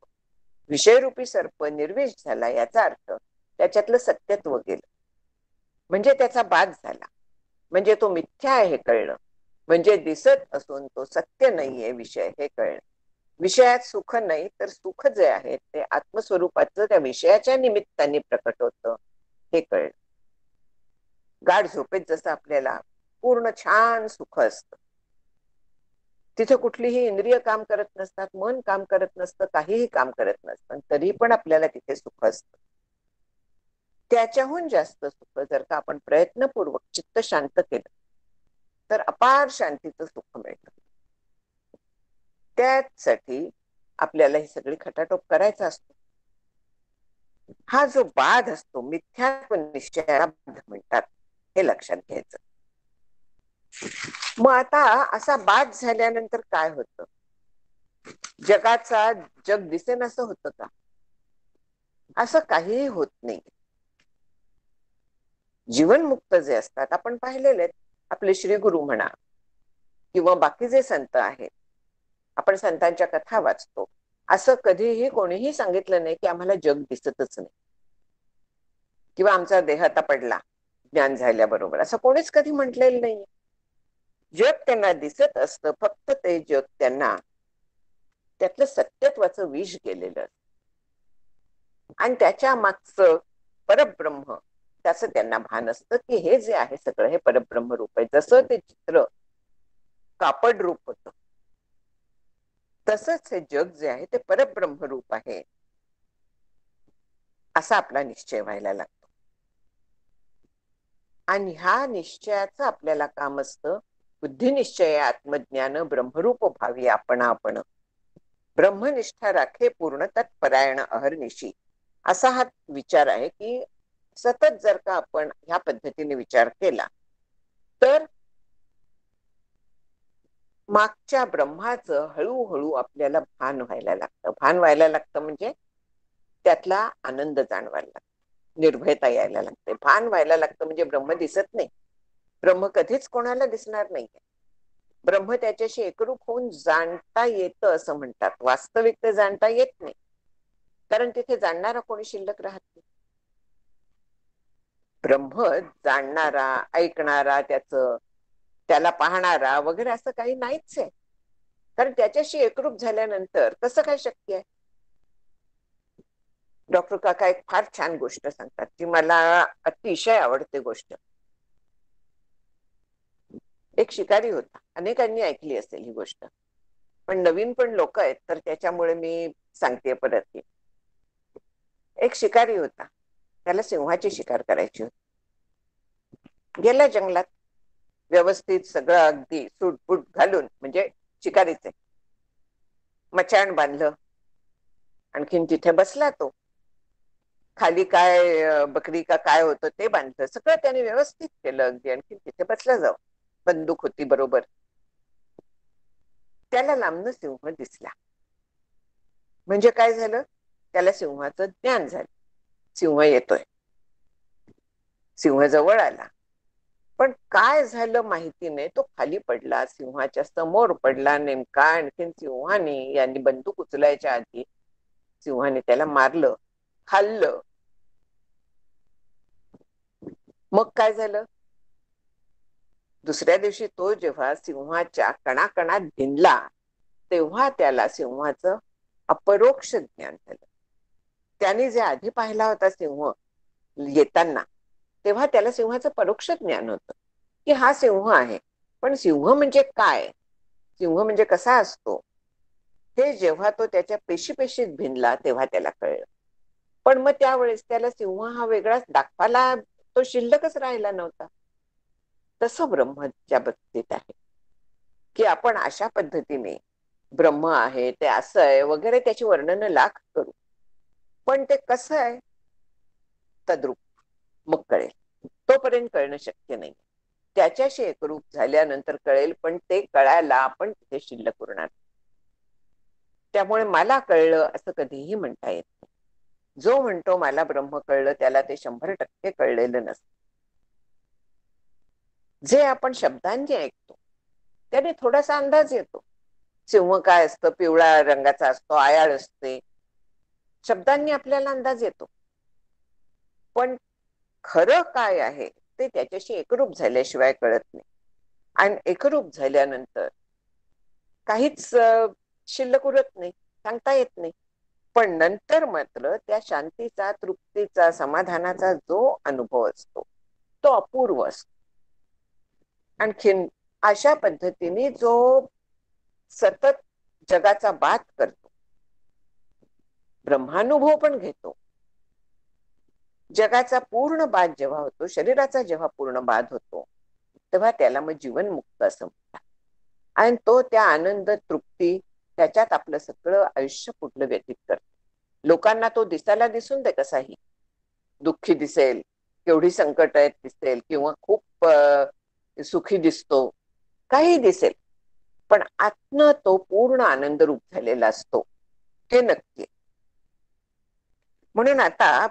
विषयरूपी सर्प निर्विष झाला याचा अर्थ त्याच्यातलं सत्यत्व गेलं, म्हणजे त्याचा बाध झाला, म्हणजे तो मिथ्या आहे हे कळलं, म्हणजे दिसत असून तो सत्य नाहीये विषय हे कळलं. विषयात सुख नाही तर सुख जे आहे ते आत्मस्वरूपाचं त्या विषयाच्या निमित्ताने प्रकट होतं हे कळलं. गाढ झोपेत जसं आपल्याला पूर्ण छान सुख असतं, तिथे कुठलीही इंद्रिय काम करत नसतात, मन काम करत नसतं, काहीही काम करत नसतं, तरी पण आपल्याला तिथे सुख असतं. त्याच्याहून जास्त सुख जर का आपण प्रयत्नपूर्वक चित्त शांत केलं तर अपार शांतीचं सुख मिळतं. त्यासाठी आपल्याला ही सगळी खटाटोप करायचा असतो. हा जो बाध असतो मिथ्यात्व निश्चयाला बाध म्हणतात, हे लक्षात घ्यायचं. मग आता असा बाध झाल्यानंतर काय होतं? जगाचा जग दिसेन असं होतं का? असं काहीही होत नाही. जीवनमुक्त जे असतात आपण पाहिलेले, आपले श्री गुरु म्हणा किंवा बाकी जे संत आहेत, आपण संतांच्या कथा वाचतो, असं कधीही कोणीही सांगितलं नाही की आम्हाला जग दिसतच नाही किंवा आमचा देह आता पडला ज्ञान झाल्याबरोबर, असं कोणीच कधी म्हटलेलं नाही. जग त्यांना दिसत असतं, फक्त ते जग त्यांना त्यातलं सत्यत्वाचं विष गेलेलं आणि त्याच्या मागचं परब्रह्म त्याचं त्यांना भान असतं की हे जे आहे सगळं हे परब्रह्म रूप आहे. जसं ते चित्र कापड रूप होतं तसंच हे जग जे आहे ते परब्रह्म रूप आहे, असा आपला निश्चय व्हायला लागतो. आणि ह्या निश्चयाचं आपल्याला काम असतं बुद्धिनिश्चय आत्मज्ञान ब्रह्मरूप भावी आपण ब्रह्मनिष्ठा राखे पूर्ण तत्परायण अहर्निशी, असा हा विचार आहे की सतत जर का आपण ह्या पद्धतीने विचार केला तर मागच्या ब्रह्माचं हळूहळू आपल्याला भान व्हायला लागतं. भान व्हायला लागतं म्हणजे त्यातला आनंद जाणवायला लागतो, निर्भयता यायला लागते. भान व्हायला लागतं म्हणजे ब्रह्म दिसत नाही, ब्रह्म कधीच कोणाला दिसणार नाही. ब्रह्म त्याच्याशी एकरूप होऊन जाणता येतं असं म्हणतात, वास्तविक ते जाणता येत नाही, कारण तिथे जाणणारा कोणी शिल्लक राहत नाही. ब्रह्म जाणणारा, ऐकणारा, त्याला पाहणारा वगैरे असं काही नाहीच आहे, कारण त्याच्याशी एकरूप झाल्यानंतर कसं काय शक्य आहे? डॉक्टर काका एक फार छान गोष्ट सांगतात जी मला अतिशय आवडते गोष्ट. एक शिकारी होता, अनेकांनी ऐकली असेल ही गोष्ट, पण नवीन पण लोक आहेत तर त्याच्यामुळे मी सांगते परत की. एक शिकारी होता, त्याला सिंहाची शिकार करायची होती. गेला जंगलात, व्यवस्थित सगळं अगदी सूटबूट घालून, म्हणजे शिकारीचे मचाण बांधलं, आणखीन तिथे बसला तो. खाली काय बकरी का काय होतं ते बांधलं, सगळं त्याने व्यवस्थित केलं अगदी, आणखीन तिथे बसला जाऊ, बंदूक होती बरोबर. त्याला लांबनं सिंह दिसला, म्हणजे काय झालं, त्याला सिंहाचं ज्ञान झालं. सिंह येतोय, सिंह जवळ आला, पण काय झालं माहिती नाही, तो खाली पडला, सिंहाच्या समोर पडला नेमका. आणखीन सिंहाने यांनी बंदूक उचलायच्या आधी सिंहाने त्याला मारलं, खाल्लं. मग काय झालं? दुसऱ्या दिवशी तो जेव्हा सिंहाच्या कणाकणात भिनला, तेव्हा त्याला सिंहाचं अपरोक्ष ज्ञान झालं. त्याने जे आधी पाहिला होता सिंह येताना, तेव्हा त्याला सिंहाचं परोक्ष ज्ञान होतं की हा सिंह आहे. पण सिंह म्हणजे काय, सिंह म्हणजे कसा असतो, हे जेव्हा तो त्याच्या पेशीत भिनला तेव्हा त्याला कळलं. पण मग त्यावेळेस त्याला सिंह हा वेगळाच दाखवायला तो शिल्लकच राहिला नव्हता. तसं ब्रह्मच्या बाबतीत आहे की आपण अशा पद्धतीने ब्रह्म आहे, ते असं आहे वगैरे त्याची वर्णनं लाख करू, पण ते कसं आहे तद्रूप मग कळेल. तोपर्यंत कळणं शक्य नाही. त्याच्याशी एकरूप झाल्यानंतर कळेल, पण ते कळायला आपण तिथे शिल्लक उरणार. त्यामुळे मला कळलं असं कधीही म्हणता येत नाही. जो म्हणतो मला ब्रह्म कळलं त्याला ते 100% कळलेलं नसतं. जे आपण शब्दांनी ऐकतो त्याने थोडासा अंदाज येतो. सिंह काय असतं, पिवळ्या रंगाचा असतो, आयाळ असते, शब्दांनी आपल्याला अंदाज येतो. पण खरं काय आहे ते त्याच्याशी एकरूप झाल्याशिवाय कळत नाही. आणि एकरूप झाल्यानंतर काहीच शिल्लक उरत नाही, सांगता येत नाही. पण नंतर मात्र त्या शांतीचा, तृप्तीचा, समाधानाचा जो अनुभव असतो तो अपूर्व असतो. आणखीन अशा पद्धतीने जो सतत जगाचा बात करतो, ब्रह्मानुभव पण घेतो, जगाचा पूर्ण बाद जेव्हा होतो, शरीराचा जेव्हा पूर्ण बाद होतो, तेव्हा त्याला मग जीवनमुक्त असं म्हणतात. आणि तो त्या आनंद, तृप्ती त्याच्यात आपलं सगळं आयुष्य पुढलं व्यतीत करतो. लोकांना तो दिसायला दिसून दे कसाही, दुःखी दिसेल, केवढी संकट आहेत दिसेल, किंवा खूप सुखी दिसतो, काही दिसेल, पण आतनं तो पूर्ण आनंद रूप झालेला असतो, हे नक्की. म्हणून आता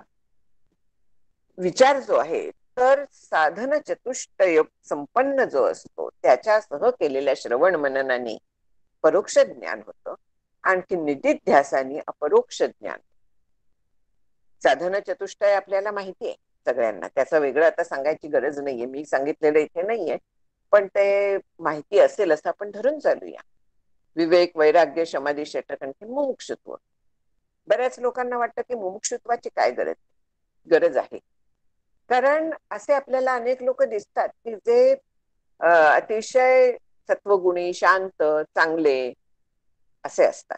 विचार जो आहे, तर साधन चतुष्टय संपन्न जो असतो त्याच्यासह केलेल्या श्रवण मननाने परोक्ष ज्ञान होतं. आणखी निधिध्यासाने अपरोक्ष ज्ञान. साधन चतुष्टय आपल्याला माहिती आहे सगळ्यांना, त्याचं वेगळं आता सांगायची गरज नाहीये, मी सांगितलेलं इथे नाहीये, पण ते माहिती असेल असं आपण धरून चालूया. विवेक, वैराग्य, समाधी, षटक, आणखी मुमुक्षुत्व. बऱ्याच लोकांना वाटतं की मुमुक्षुत्वाची काय गरज आहे, कारण असे आपल्याला अनेक लोक दिसतात की जे अतिशय सत्वगुणी, शांत, चांगले असे असतात,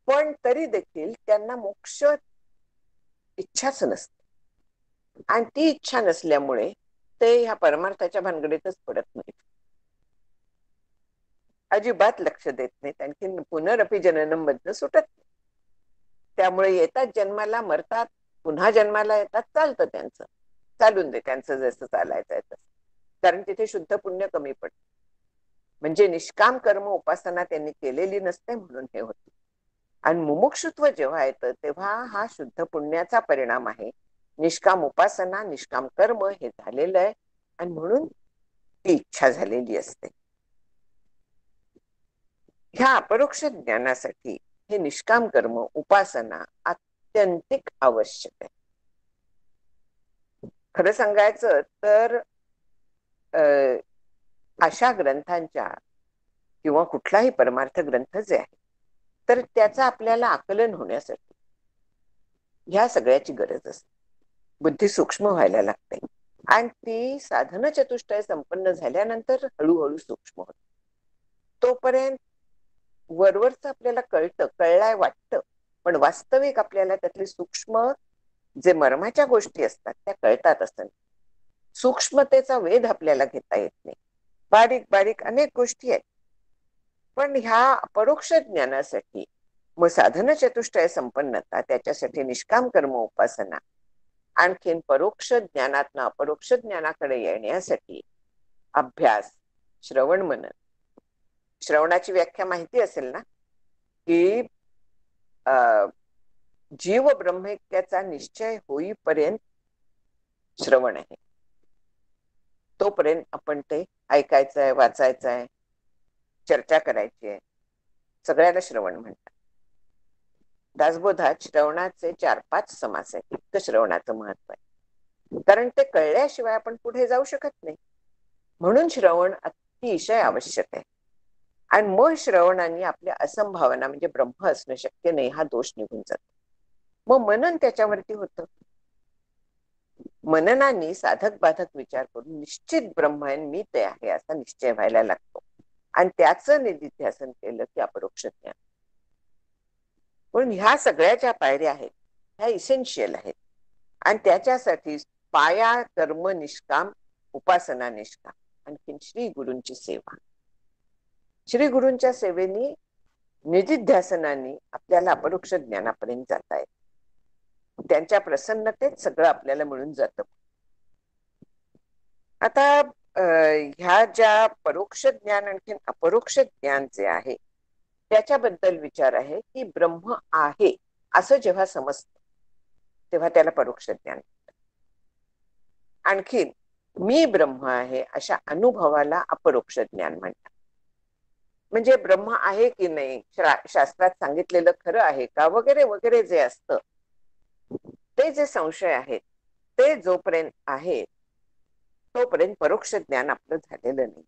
पण तरी देखील त्यांना मोक्ष इच्छाच नसते. आणि ती इच्छा नसल्यामुळे ते ह्या परमार्थाच्या भानगडीतच पडत नाहीत, अजिबात लक्ष देत नाहीत, आणखी पुनरपी जननम मधनं सुटत नाही. त्यामुळे येतात जन्माला, मरतात, पुन्हा जन्माला येतात, चालतं त्यांचं, चालून दे त्यांचं जसं चालायचं आहे तसं. कारण तिथे शुद्ध पुण्य कमी पडतं. म्हणजे निष्काम कर्म उपासना त्यांनी केलेली नसते म्हणून हे होतं. आणि मुमुक्षुत्व जेव्हा येतं तेव्हा हा शुद्ध पुण्याचा परिणाम आहे. निष्काम उपासना, निष्काम कर्म हे झालेलं आहे, आणि म्हणून ती इच्छा झालेली असते. ह्या अपरोक्ष ज्ञानासाठी हे निष्काम कर्म, उपासना आत्यंतिक आवश्यक आहे. खरं सांगायचं तर अशा ग्रंथांच्या किंवा कुठलाही परमार्थ ग्रंथ जे आहे, तर त्याचं आपल्याला आकलन होण्यासाठी ह्या सगळ्याची गरज असते. बुद्धी सूक्ष्म व्हायला लागते, आणि ती साधन चतुष्टय संपन्न झाल्यानंतर हळूहळू सूक्ष्म होते. तोपर्यंत वरवरच आपल्याला कळतं, कळलाय वाटतं, पण वास्तविक आपल्याला त्यातले सूक्ष्म जे मर्माच्या गोष्टी असतात त्या कळतात असं नाही. सूक्ष्मतेचा वेध आपल्याला घेता येत नाही. बारीक बारीक अनेक गोष्टी आहेत, पण ह्या अपरोक्ष ज्ञानासाठी मग साधन चतुष्टय संपन्नता, त्याच्यासाठी निष्काम कर्म उपासना, आणखीन परोक्ष ज्ञानातनं अपरोक्ष ज्ञानाकडे येण्यासाठी अभ्यास, श्रवण मनन. श्रवणाची व्याख्या माहिती असेल ना, की जीव ब्रह्मैक्याचा निश्चय होईपर्यंत श्रवण आहे. तोपर्यंत आपण ते ऐकायचं आहे, वाचायचं आहे, चर्चा करायची आहे. सगळ्याला श्रवण म्हणतात. दासबोधात श्रवणाचे 4-5 समास आहेत. इतकं श्रवणाचं महत्व आहे. कारण ते कळल्याशिवाय आपण पुढे जाऊ शकत नाही. म्हणून श्रवण अतिशय आवश्यक आहे. आणि मग श्रवणाने आपल्या असंभावना म्हणजे ब्रह्म असणं शक्य नाही हा दोष निघून जातो. मग मनन त्याच्यावरती होतं. मननाने साधक बाधक विचार करून निश्चित ब्रह्म आहे, मी ते आहे असा निश्चय व्हायला लागतो. आणि त्याचं निधिध्यासन केलं की अपरोक्ष ज्ञान. म्हणून ह्या सगळ्या ज्या पायऱ्या आहेत ह्या इसेन्शियल आहेत. आणि त्याच्यासाठी पाया कर्म निष्काम, उपासना निष्काम, आणखी श्री गुरूंची सेवा. श्री गुरूंच्या सेवेनी निधिध्यासनाने आपल्याला अपरोक्ष ज्ञानापर्यंत जाता येत. त्यांच्या प्रसन्नतेत सगळं आपल्याला मिळून जातं. आता ह्या ज्या परोक्ष ज्ञान आणखी अपरोक्ष ज्ञान जे आहे त्याच्याबद्दल विचार आहे की ब्रह्म आहे असं जेव्हा समजतं तेव्हा त्याला परोक्ष ज्ञान. आणखीन मी ब्रह्म आहे अशा अनुभवाला अपरोक्ष ज्ञान म्हणतात. म्हणजे ब्रह्म आहे की नाही, शास्त्रात सांगितलेलं खरं आहे का वगैरे वगैरे जे असतं ते जे संशय आहेत ते जोपर्यंत आहेत तोपर्यंत परोक्ष ज्ञान आपलं झालेलं नाही.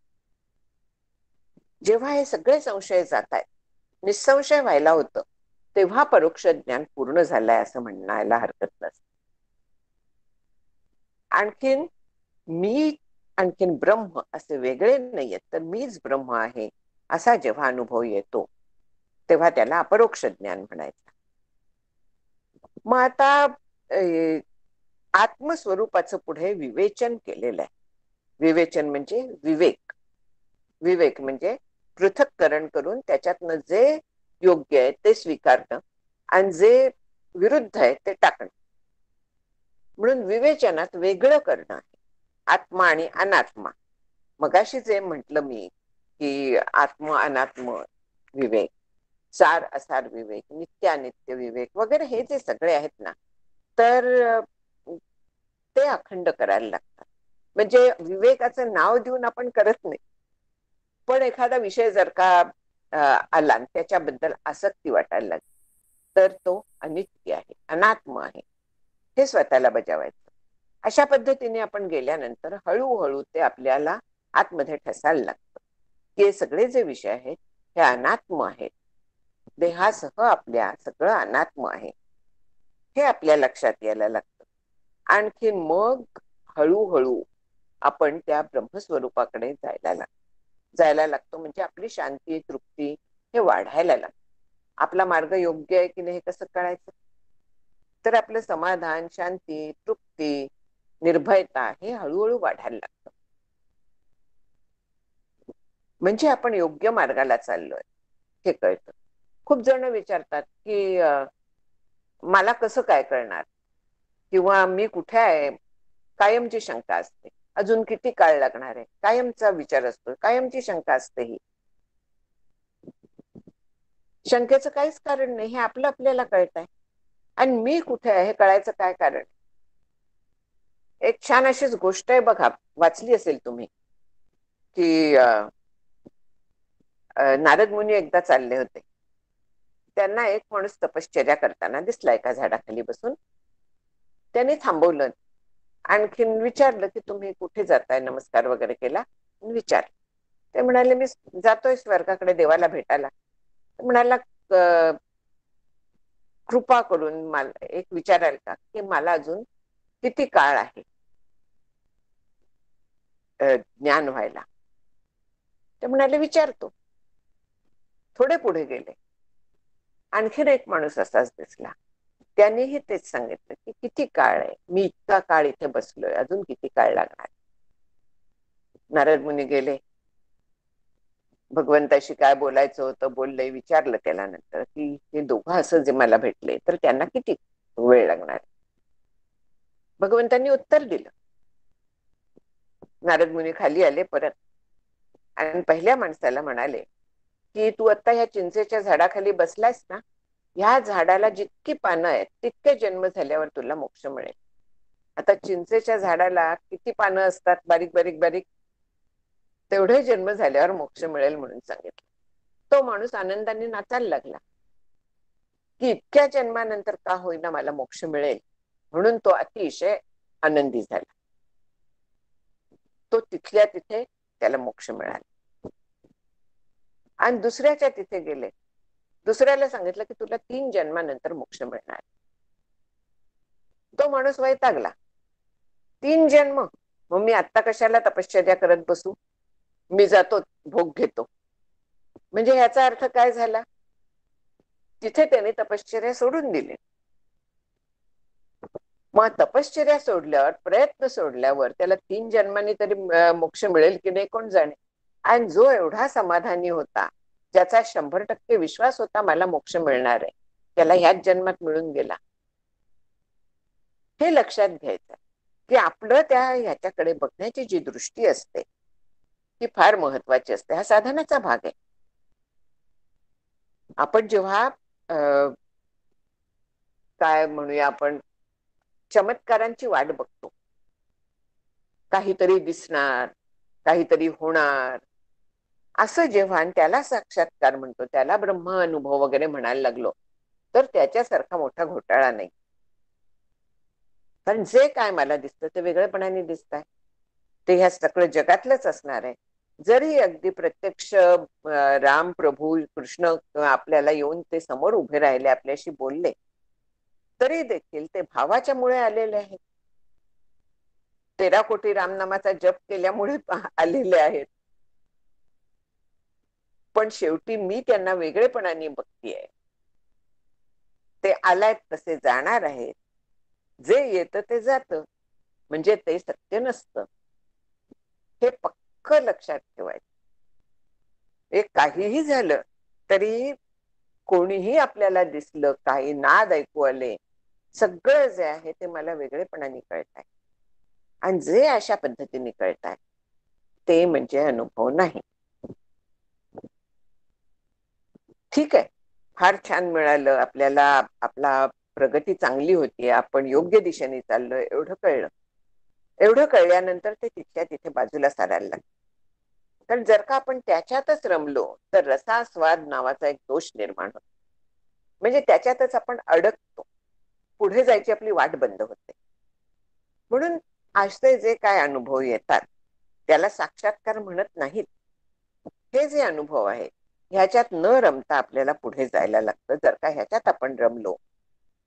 जेव्हा हे सगळे संशय जात आहेत, निसंशय व्हायला होतं, तेव्हा परोक्ष ज्ञान पूर्ण झालंय असं म्हणायला हरकत नसते. आणखीन मी आणखीन ब्रह्म असे वेगळे नाहीयेत, तर मीच ब्रह्म आहे असा जेव्हा अनुभव येतो तेव्हा त्याला अपरोक्ष ज्ञान म्हणायचं. मग आता आत्मस्वरूपाचं पुढे विवेचन केलेलं आहे. विवेचन म्हणजे विवेक. विवेक म्हणजे पृथक्करण करून त्याच्यातनं जे योग्य आहे ते स्वीकारणं आणि जे विरुद्ध आहे ते टाकणं. म्हणून विवेचनात वेगळं करणं आहे आत्मा आणि अनात्मा. मगाशी जे म्हटलं मी की आत्म अनात्म विवेक, सार असार विवेक, नित्यानित्य विवेक वगैरे हे जे सगळे आहेत ना, तर ते अखंड करायला लागतात. म्हणजे विवेकाचं नाव देऊन आपण करत नाही, पण एखादा विषय जर का आला त्याच्याबद्दल आसक्ती वाटायला लागली तर तो अनित्य आहे, अनात्म आहे हे स्वतःला बजावायचं. अशा पद्धतीने आपण गेल्यानंतर हळूहळू ते आपल्याला आतमध्ये ठसायला लागतं की हे सगळे जे विषय आहेत हे अनात्म आहेत, देहासह आपल्या सगळं अनात्म आहे हे आपल्या लक्षात यायला लागतं. आणखी मग हळूहळू आपण त्या ब्रह्मस्वरूपाकडे जायला लागतो. म्हणजे आपली शांती तृप्ती हे वाढायला लागतं. आपला मार्ग योग्य आहे की नाही हे कसं कळायचं, तर आपलं समाधान, शांती, तृप्ती, निर्भयता हे हळूहळू वाढायला लागतं. म्हणजे आपण योग्य मार्गाला चाललोय हे कळतं. खूप जण विचारतात की मला कसं काय कळणार किंवा मी कुठे आहे, कायमची शंका असते. अजून किती काळ लागणार आहे कायमचा विचार असतो, कायमची शंका असते. ही शंकेचं काहीच कारण नाही, हे आपलं आपल्याला कळत आहे. आणि मी कुठे आहे हे कळायचं काय कारण. एक छान अशीच गोष्ट आहे बघा, वाचली असेल तुम्ही की नारद मुनी एकदा चालले होते. त्यांना एक माणूस तपश्चर्या करताना दिसला एका झाडाखाली बसून. त्यांनी थांबवलं, आणखीन विचारलं की तुम्ही कुठे जाताय, नमस्कार वगैरे केला, विचार. ते म्हणाले मी जातोय स्वर्गाकडे देवाला भेटायला. म्हणाला कृपा करून मला एक विचाराल का की मला अजून किती काळ आहे ज्ञान व्हायला. ते म्हणाले विचारतो. थोडे पुढे गेले, आणखीन एक माणूस असाच दिसला. त्यांनीही तेच सांगितलं की किती काळ आहे, मी इतका काळ इथे बसलोय, अजून किती काळ लागणार. नारद मुनी गेले, भगवंताशी काय बोलायचं होतं बोलले, विचारलं त्याला नंतर की हे दोघं असं जे मला भेटले तर त्यांना किती वेळ लागणार. भगवंतांनी उत्तर दिलं. नारद मुनी खाली आले परत आणि पहिल्या माणसाला म्हणाले की तू आता ह्या चिंचेच्या झाडाखाली बसलायस ना, ह्या झाडाला जितकी पानं आहेत तितके जन्म झाल्यावर तुला मोक्ष मिळेल. आता चिंचेच्या झाडाला किती पानं असतात, बारीक बारीक बारीक. तेवढे जन्म झाल्यावर मोक्ष मिळेल म्हणून सांगितलं. तो माणूस आनंदाने नाचायला लागला की इतक्या जन्मानंतर का होईना मला मोक्ष मिळेल, म्हणून तो अतिशय आनंदी झाला. तो तिथल्या तिथे त्याला मोक्ष मिळाला. आणि दुसऱ्याच्या तिथे गेले, दुसऱ्याला सांगितलं की तुला 3 जन्मानंतर मोक्ष मिळणार. तो माणूस वैतागला. 3 जन्म, मग मी आता कशाला तपश्चर्या करत बसू, मी जातो भोग घेतो. म्हणजे ह्याचा अर्थ काय झाला, तिथे त्याने तपश्चर्या सोडून दिली. मग तपश्चर्या सोडल्यावर, प्रयत्न सोडल्यावर त्याला 3 जन्मांनी तरी मोक्ष मिळेल की नाही कोण जाणे. आणि जो एवढा समाधानी होता, ज्याचा 100% विश्वास होता मला मोक्ष मिळणार आहे, त्याला ह्याच जन्मात मिळून गेला. हे लक्षात घ्यायचं की आपलं त्या ह्याच्याकडे बघण्याची जी दृष्टी असते ती फार महत्वाची असते. हा साधनाचा भाग आहे. आपण जेव्हा काय म्हणूया, आपण चमत्कारांची वाट बघतो, काहीतरी दिसणार, काहीतरी होणार, असं जेव्हा त्याला साक्षात्कार म्हणतो, त्याला ब्रह्म अनुभव वगैरे म्हणायला लागलो, तर त्याच्यासारखा मोठा घोटाळा नाही. कारण जे काय मला दिसतं ते वेगळेपणाने दिसत आहे, ते ह्या सगळं जगातलंच असणार आहे. जरी अगदी प्रत्यक्ष राम प्रभू कृष्ण आपल्याला येऊन ते समोर उभे राहिले, आपल्याशी बोलले, तरी देखील ते भावाच्या मुळे आलेले आहेत. 13 कोटी रामनामाचा जप केल्यामुळे आलेले आहेत. पण शेवटी मी त्यांना वेगळेपणाने बघतीये. ते आलायत तसे जाणार आहेत, जे येतं ते जातं, म्हणजे ते सत्य नसतं. हे पक्क लक्षात ठेवायचं. एक काहीही झालं तरी, कोणीही आपल्याला दिसलं, काही नाद ऐकू आले, सगळं जे आहे ते मला वेगळेपणाने कळत आहे. आणि जे अशा पद्धतीने कळत आहे ते म्हणजे अनुभव नाही. ठीक आहे, फार छान मिळालं आपल्याला, आपला प्रगती चांगली होती, आपण योग्य दिशेने चाललोय, एवढं कळलं. एवढं कळल्यानंतर ते तिथल्या तिथे बाजूला सारायला लागतं. कारण जर का आपण त्याच्यातच रमलो तर रसास्वाद नावाचा एक दोष निर्माण होतो. म्हणजे त्याच्यातच आपण अडकतो, पुढे जायची आपली वाट बंद होते. म्हणून असे जे काय अनुभव येतात त्याला साक्षात्कार म्हणत नाहीत. हे जे अनुभव आहेत ह्याच्यात न रमता आपल्याला पुढे जायला लागतं. जर का ह्याच्यात आपण रमलो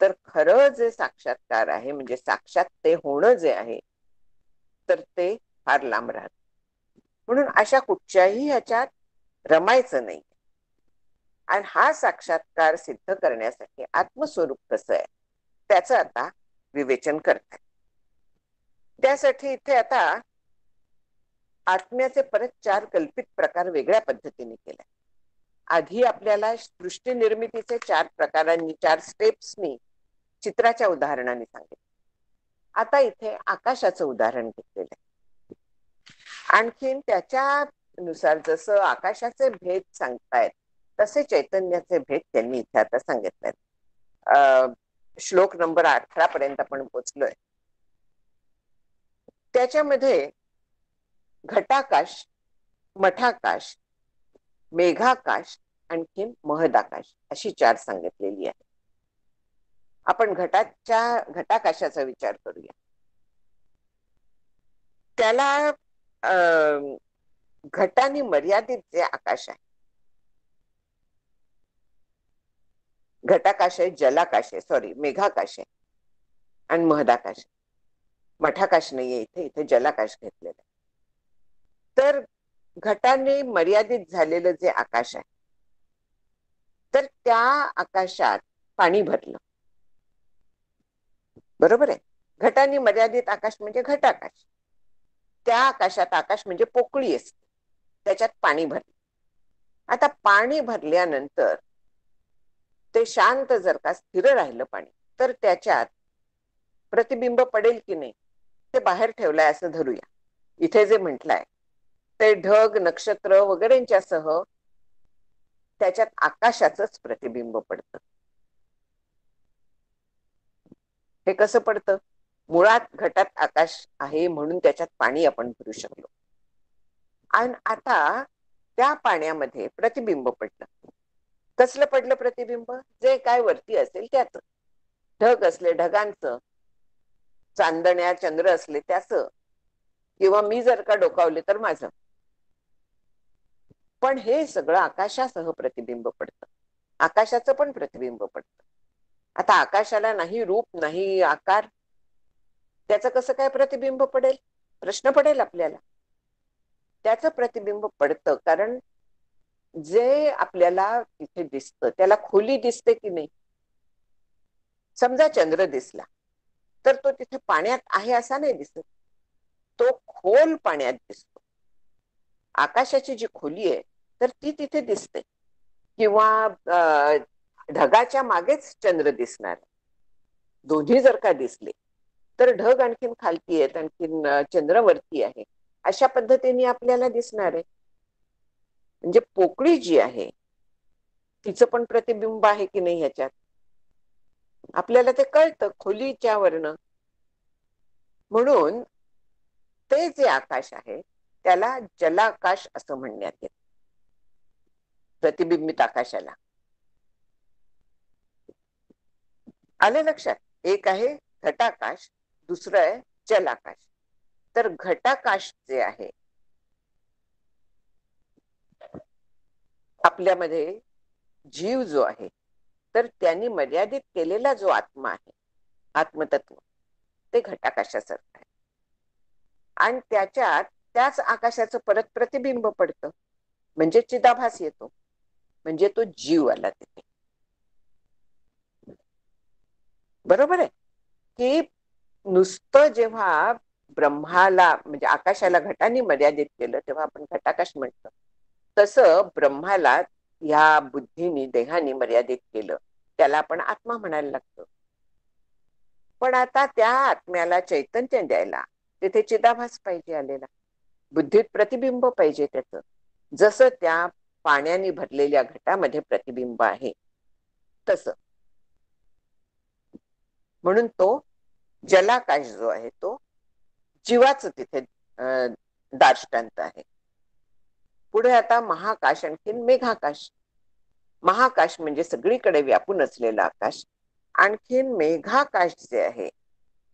तर खरं जे साक्षात्कार आहे, म्हणजे साक्षात ते होणं जे आहे, तर ते फार लांब राहत. म्हणून अशा कुठच्याही ह्याच्यात रमायचं नाही. आणि हा साक्षात्कार सिद्ध करण्यासाठी आत्मस्वरूप कसं आहे त्याचं आता विवेचन करतात. त्यासाठी इथे आता आत्म्याचे परत 4 कल्पित प्रकार वेगळ्या पद्धतीने केले. आधी आपल्याला सृष्टी निर्मितीचे 4 प्रकारांनी, 4 स्टेप्सनी चित्राच्या उदाहरणाने सांगितले. आता इथे आकाशाचं उदाहरण घेतलेलं आहे. आणखीन त्याच्यानुसार जसं आकाशाचे भेद सांगतायत तसे चैतन्याचे भेद त्यांनी इथे आता सांगितलेत. श्लोक नंबर 18 पर्यंत आपण पोहोचलोय. त्याच्यामध्ये घटाकाश, मठाकाश, मेघाकाश, आणखीन महदाकाश अशी 4 सांगितलेली आहे. आपण घटाकाशाचा विचार करूया. त्याला घटाने मर्यादित जे आकाश आहे, घटाकाश आहे, जलाकाश आहे, सॉरी मेघाकाश आहे आणि महदाकाश. मठाकाश नाहीये इथे, इथे जलाकाश घेतलेलं आहे. तर घटाने मर्यादित झालेलं जे आकाश आहे, तर त्या आकाशात पाणी भरलं, बरोबर आहे. घटाने मर्यादित आकाश म्हणजे घटाकाश. त्या आकाशात, आकाश म्हणजे पोकळी असते, त्याच्यात पाणी भरलं. आता पाणी भरल्यानंतर ते शांत जर का स्थिर राहिलं पाणी, तर त्याच्यात प्रतिबिंब पडेल की नाही ते बाहेर ठेवलंय असं धरूया. इथे जे म्हटलंय ते ढग, नक्षत्र वगैरेंच्या सह त्याच्यात आकाशाचंच प्रतिबिंब पडतं. हे कसं पडतं? मुळात घटात आकाश आहे म्हणून त्याच्यात पाणी आपण भरू शकलो. आणि आता त्या पाण्यामध्ये प्रतिबिंब पडलं. कसलं पडलं प्रतिबिंब? जे काय वरती असेल त्याच. ढग असले ढगांचं, चांदण्या चंद्र असले त्याचं, किंवा मी जर का डोकावले तर माझं. पण हे सगळं आकाशासह प्रतिबिंब पडतं. आकाशाचं पण प्रतिबिंब पडतं. आता आकाशाला नाही रूप नाही आकार, त्याचं कसं काय प्रतिबिंब पडेल? प्रश्न पडेल आपल्याला. त्याचं प्रतिबिंब पडतं कारण जे आपल्याला तिथे दिसतं त्याला खोली दिसते की नाही. समजा चंद्र दिसला तर तो तिथे पाण्यात आहे असा नाही दिसत, तो खोल पाण्यात दिसतो. आकाशाची जी खोली आहे तर ती तिथे दिसते. किंवा ढगाच्या मागेच चंद्र दिसणार. दोन्ही जर का दिसले तर ढग आणखीन खालती आहेत, आणखीन चंद्र वरती आहे, अशा पद्धतीने आपल्याला दिसणार आहे. म्हणजे पोकळी जी आहे तिचं पण प्रतिबिंब आहे की नाही ह्याच्यात आपल्याला ते कळतं खोलीच्या वरनं. म्हणून ते जे आकाश आहे त्याला जलाकाश असं म्हणण्यात येतं, प्रतिबिंबित आकाशाला. आलं लक्षात? एक आहे घटाकाश, दुसरं आहे जलाकाश. तर घटाकाश जे आहे आपल्यामध्ये जीव जो आहे तर त्यांनी मर्यादित केलेला जो आत्मा आहे, आत्मतत्व, ते घटाकाशासारखं आहे. आणि त्याच्यात त्याच आकाशाचं परत प्रतिबिंब पडतं, म्हणजे चिदाभास येतो, म्हणजे तो जीव आला तिथे. बरोबर आहे की नुसतं जेव्हा ब्रह्माला म्हणजे आकाशाला घटाने मर्यादित केलं तेव्हा आपण घटाकाश म्हणतो, तसं ब्रह्माला ह्या बुद्धीने देहाने मर्यादित केलं त्याला आपण आत्मा म्हणायला लागतो. पण आता त्या आत्म्याला चैतन्य द्यायला तिथे चिदाभास पाहिजे आलेला, बुद्धीत प्रतिबिंब पाहिजे त्याचं, जसं त्या पाण्याने भरलेल्या घटामध्ये प्रतिबिंब आहे तसं. म्हणून तो जलाकाश जो आहे तो जीवाचं तिथे दार्ष्टांत आहे. पुढे आता महाकाश, आणखीन मेघाकाश. महाकाश म्हणजे सगळीकडे व्यापून असलेलं आकाश. आणखीन मेघाकाश जे आहे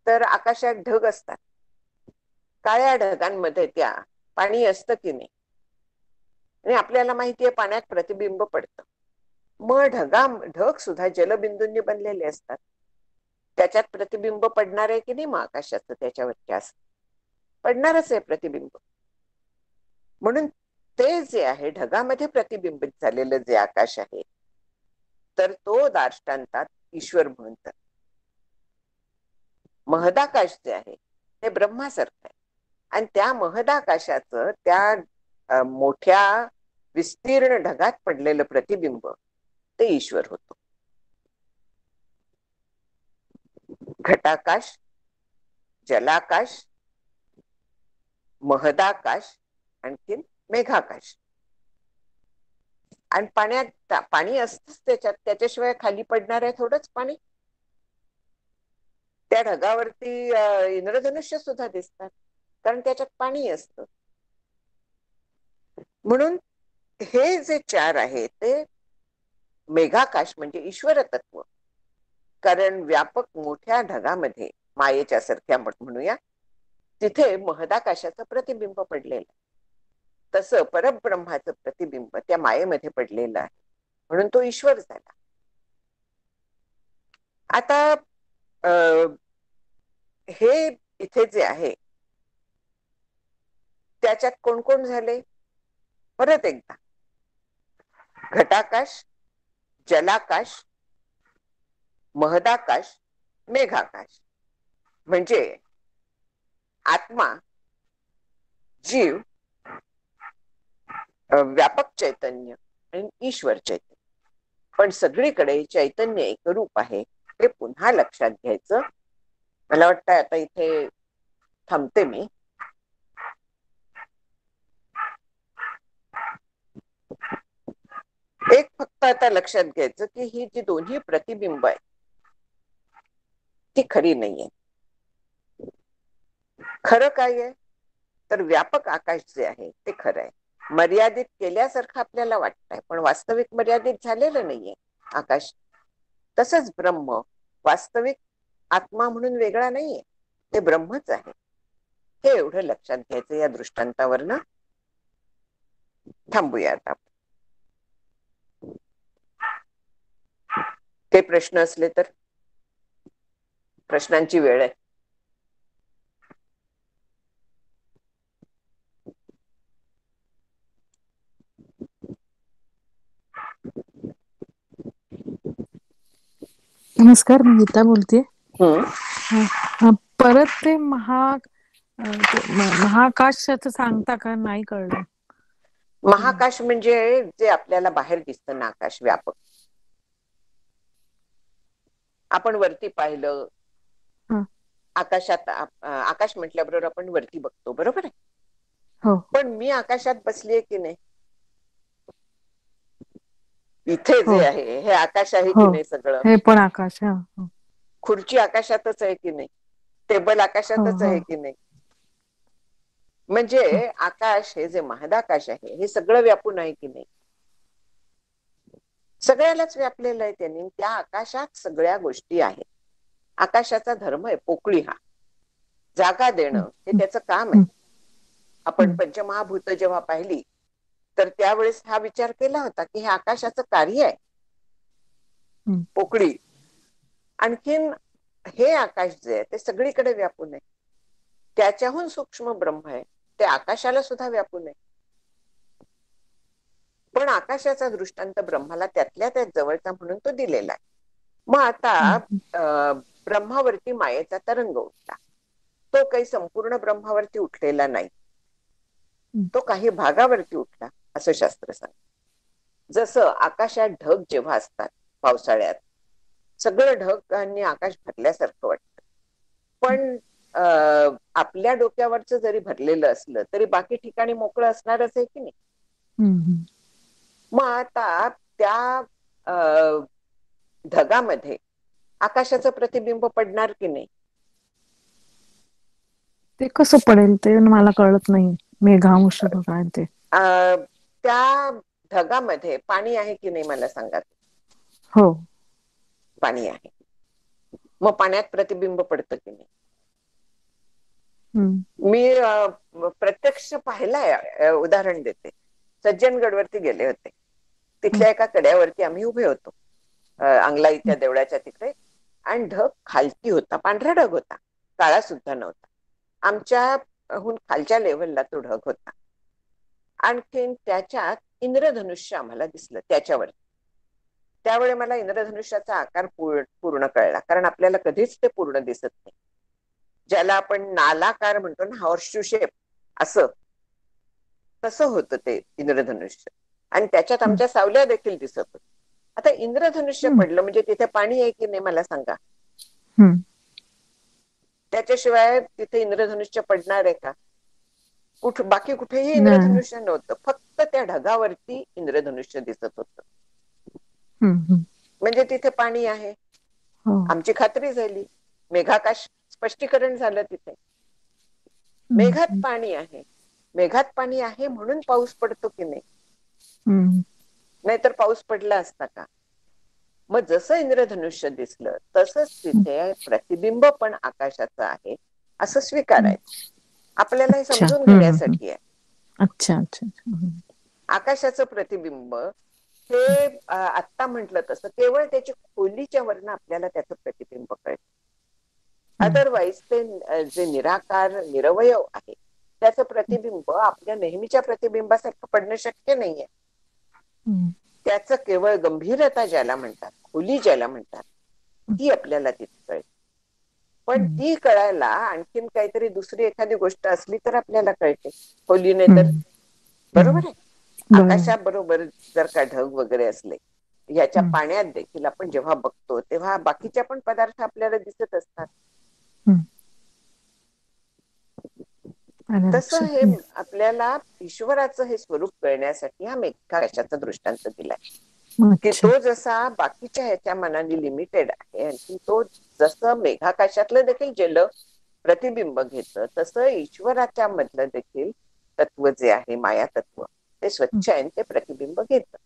तर आकाशात ढग असतात, काळ्या ढगांमध्ये त्या पाणी असतं की नाही, आणि आपल्याला माहितीये पाण्यात प्रतिबिंब पडतं. मग ढग सुद्धा जलबिंदूंनी बनलेले असतात, त्याच्यात प्रतिबिंब पडणार आहे की नाही, मग आकाशाचं त्याच्यावरती असं पडणारच आहे प्रतिबिंब. म्हणून ते जे आहे ढगामध्ये प्रतिबिंबित झालेलं जे आकाश आहे तर तो दार्ष्टांतात ईश्वर म्हणतात. महदाकाश जे आहे ते ब्रह्मासारखं आहे, आणि त्या महदाकाशाचं त्या मोठ्या विस्तीर्ण ढगात पडलेलं प्रतिबिंब ते ईश्वर होतो. घटाकाश, जलाकाश, महदाकाश, आणखीन मेघाकाश. आणि पाणी असतंच त्याच्यात, त्याच्याशिवाय खाली पडणार आहे थोडंच पाणी. त्या ढगावरती इंद्रधनुष्य सुद्धा दिसतात कारण त्याच्यात पाणी असतं. म्हणून हे जे चार आहे ते मेघाकाश म्हणजे ईश्वर तत्व, कारण व्यापक मोठ्या ढगामध्ये मायेच्या सारख्या म्हणूया तिथे महदाकाशाचं प्रतिबिंब पडलेलं, तसं परब्रह्माचं प्रतिबिंब त्या मायेमध्ये पडलेलं आहे, म्हणून तो ईश्वर झाला. आता हे इथे जे आहे त्याच्यात कोण कोण झाले? परत एकदा, घटाकाश, जलाकाश, महदाकाश, मेघाकाश. म्हणजे आत्मा, जीव, व्यापक चैतन्य आणि ईश्वर चैतन्य. पण सगळीकडे चैतन्य एक रूप आहे हे पुन्हा लक्षात घ्यायचं. मला वाटतं आता इथे थांबते मी. एक फक्त आता लक्षात घ्यायचं की ही जी दोन्ही प्रतिबिंब आहे ती खरी नाहीये. खरं काय आहे तर व्यापक आकाश जे आहे ते खरं आहे. मर्यादित केल्यासारखं आपल्याला वाटतंय, पण वास्तविक मर्यादित झालेलं नाहीये आकाश. तसंच ब्रह्म वास्तविक आत्मा म्हणून वेगळा नाहीये, ते ब्रह्मच आहे. हे एवढं लक्षात घ्यायचं. या दृष्टांतावरनं थांबूया आता. काही प्रश्न असले तर, प्रश्नांची वेळ आहे. नमस्कार, मी गीता बोलते. हम्म. परत ते महाकाशाचं सांगता का? नाही कळलं. महाकाश म्हणजे जे आपल्याला बाहेर दिसतं ना, आकाश व्यापक. आपण वरती पाहिलं हं. आकाशात, आकाश म्हटल्याबरोबर आपण वरती बघतो, बरोबर आहे. हो. पण मी आकाशात बसलीये की नाही, इथे हो. जे आहे हे आकाश आहे हो. की नाही सगळं. हे पण आकाश. हो. खुर्ची आकाशातच आहे की नाही, टेबल आकाशातच हो. आहे की नाही. म्हणजे आकाश हे जे महदाकाश आहे हे सगळं व्यापून आहे की नाही. सगळ्यालाच व्यापलेलं आहे त्यांनी. त्या आकाशात सगळ्या गोष्टी आहेत. आकाशाचा धर्म आहे पोकळी, हा जागा देणं हे त्याचं काम आहे. आपण पंचमहाभूत जेव्हा पाहिली तर त्यावेळेस हा विचार केला होता की हे आकाशाचं कार्य आहे, पोकळी. आणखीन हे आकाश जे आहे ते सगळीकडे व्यापून आहे. त्याच्याहून सूक्ष्म ब्रह्म आहे, ते आकाशाला सुद्धा व्यापून आहे. पण आकाशाचा दृष्टांत ब्रह्माला त्यातल्या त्यात जवळचा म्हणून तो दिलेला आहे. मग आता ब्रह्मावरती मायेचा तरंग उठला. तो काही संपूर्ण ब्रह्मावरती उठलेला नाही, तो काही भागावरती उठला असं शास्त्र सांगतं. जसं आकाशात ढग जेव्हा असतात पावसाळ्यात, सगळं ढग आणि आकाश भरल्यासारखं वाटतं. पण आपल्या डोक्यावरचं जरी भरलेलं असलं तरी बाकी ठिकाणी मोकळं असणारच आहे की नाही. मग आता त्या ढगामध्ये आकाशाचं प्रतिबिंब पडणार की नाही. ते कसं पडेल ते मला कळत नाही. मेघांश काय ते. त्या ढगामध्ये पाणी आहे की नाही मला सांगा. हो, पाणी आहे. मग पाण्यात प्रतिबिंब पडतं की नाही. मी प्रत्यक्ष पाहिलाय. उदाहरण देते. सज्जनगडवरती गेले होते. तिथल्या एका कड्यावरती आम्ही उभे होतो, अंगलाईच्या देवळाच्या तिकडे. आणि ढग खालती होता, पांढरा ढग होता, काळा सुद्धा नव्हता. आमच्याहून खालच्या लेव्हलला तो ढग होता. आणखीन त्याच्यात इंद्रधनुष्य आम्हाला दिसलं त्याच्यावर. त्यावेळी मला इंद्रधनुष्याचा आकार पूर्ण कळला, कारण आपल्याला कधीच ते पूर्ण दिसत नाही. ज्याला आपण नालाकार म्हणतो ना, हॉर्सशू शेप, असं तसं होतं ते इंद्रधनुष्य. आणि त्याच्यात आमच्या सावल्या देखील दिसत होत्या. आता इंद्रधनुष्य पडलं म्हणजे तिथे पाणी आहे की नाही मला सांगा. त्याच्याशिवाय तिथे इंद्रधनुष्य पडणार आहे का. बाकी कुठेही इंद्रधनुष्य नव्हतं, फक्त त्या ढगावरती इंद्रधनुष्य दिसत होतं. म्हणजे तिथे पाणी आहे. आमची खात्री झाली. मेघाकाश स्पष्टीकरण झालं तिथे. मेघात पाणी आहे. मेघात पाणी आहे म्हणून पाऊस पडतो की नाही. नाहीतर पाऊस पडला असता का. मग जसं इंद्रधनुष्य दिसलं तसंच तिथे प्रतिबिंब पण आकाशाचं आहे असं स्वीकारायचं. आपल्याला हे समजून घेण्यासाठी आहे. अच्छा अच्छा. आकाशाचं प्रतिबिंब हे आत्ता म्हटलं तसं केवळ त्याची खोलीच्या वरनं आपल्याला त्याचं प्रतिबिंब कळतं. अदरवाईज ते जे निराकार निरवयव आहे त्याचं प्रतिबिंब आपल्या नेहमीच्या प्रतिबिंबासारखं पडणं शक्य नाहीये. त्याचं केवळ गंभीरता ज्याला म्हणतात, खोली ज्याला म्हणतात, ती आपल्याला तिथे कळते. पण ती कळायला आणखीन काहीतरी दुसरी एखादी गोष्ट असली तर आपल्याला कळते. खोलीने तर बरोबर आहे. आकाशाबरोबर जर का ढग वगैरे असले, याच्या पाण्यात देखील आपण जेव्हा बघतो तेव्हा बाकीच्या पण पदार्थ आपल्याला दिसत असतात. तसं हे आपल्याला ईश्वराचं हे स्वरूप कळण्यासाठी हा मेघाकाशाचा दृष्टांत दिलाय की तो जसा बाकीच्या ह्याच्या मनाने लिमिटेड आहे, आणि तो जसं मेघाकाशातलं देखील जल प्रतिबिंब घेतं, तसं ईश्वराच्या मधलं देखील तत्व जे आहे माया तत्व ते स्वच्छ आहे, ते प्रतिबिंब घेतं.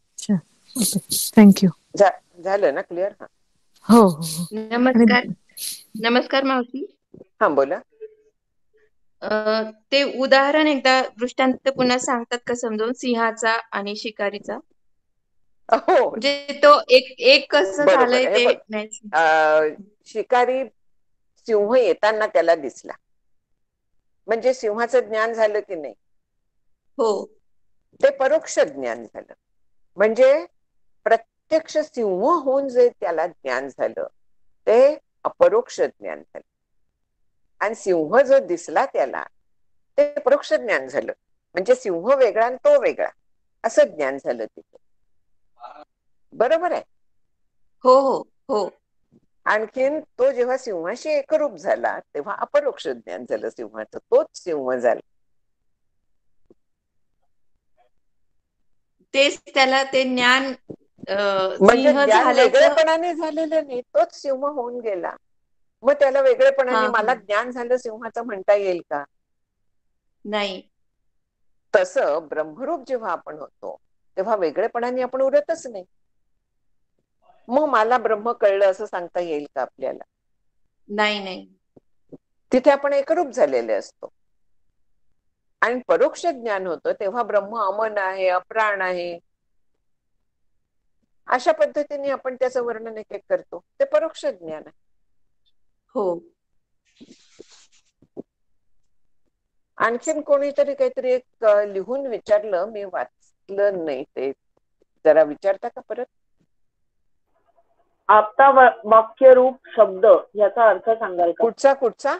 अच्छा, ओके, थँक्यू. झालं ना क्लिअर? हो हो हो. नमस्कार. नमस्कार मावशी. हा बोला. ते उदाहरण एकदा दृष्टांत पुन्हा सांगतात का समजावून, सिंहाचा आणि शिकारीचा? हो म्हणजे तो एक कसं बरोबर. झालंय हे ते बघ, नाही. शिकारी सिंह येताना त्याला दिसला म्हणजे सिंहाचं ज्ञान झालं की नाही? हो. ते परोक्ष ज्ञान झालं. म्हणजे प्रत्यक्ष सिंह होऊन जे त्याला ज्ञान झालं ते अपरोक्ष ज्ञान झालं. आणि सिंह जो दिसला त्याला ते परोक्ष ज्ञान झालं. म्हणजे सिंह वेगळा आणि तो वेगळा असं ज्ञान झालं तिथे. बरोबर आहे? हो हो हो. आणखीन तो जेव्हा सिंहाशी एकरूप झाला तेव्हा अपरोक्ष ज्ञान झालं सिंहाचं, तोच सिंह झाला. तेच त्याला ते ज्ञान म्हणजे सिंह ज्ञान झाल्याचं. वेगळेपणाने झालेलं नाही, तोच सिंह होऊन गेला. मग त्याला वेगळेपणाने हा मला ज्ञान झालं सिंहाचं म्हणता येईल का? नाही. तसं ब्रह्मरूप जेव्हा आपण होतो तेव्हा वेगळेपणाने आपण उरतच नाही. मग मला ब्रह्म कळलं असं सांगता येईल का आपल्याला? नाही नाही. तिथे आपण एकरूप झालेले असतो. आणि परोक्ष ज्ञान होतं तेव्हा ब्रह्म अमन आहे, अप्राण आहे, अशा पद्धतीने आपण त्याचं वर्णन एक एक करतो. ते परोक्ष ज्ञान आहे. हो. आणखीन कोणीतरी काहीतरी एक लिहून विचारलं, मी वाचलं नाही ते. जरा विचारता का परत? आपता वाक्यरूप शब्द याचा अर्थ सांगाल का? कुठचा?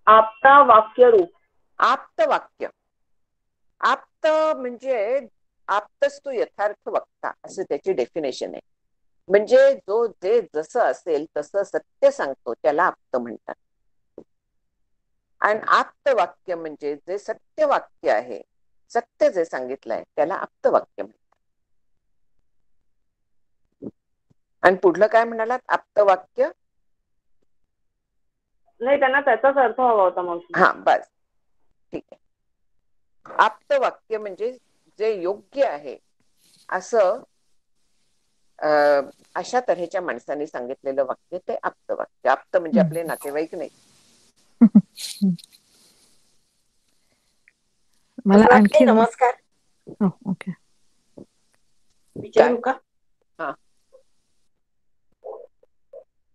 आपता वाक्यरूप. आप्त वाक्य. आप्त म्हणजे आप्तच तू यथार्थ वक्ता असं त्याची डेफिनेशन आहे. म्हणजे जो जे जसं असेल तसं सत्य सांगतो त्याला आप्त म्हणतात. आणि आप्त वाक्य म्हणजे जे सत्य वाक्य आहे, सत्य जे सांगितलंय त्याला आप्त वाक्य म्हणतात. आणि पुढलं काय म्हणालात? आप्त वाक्य नाही, त्यांना त्याचाच अर्थ हवा होता मग. हा बस ठीक आहे. आप्त वाक्य म्हणजे जे योग्य आहे असं अशा तऱ्हेच्या माणसाने सांगितलेलं वाक्य ते आप्त वाक्य. आप्त म्हणजे आपले नातेवाईक नाही. मला आणखी नमस्कार. ओके, विचारू का? हा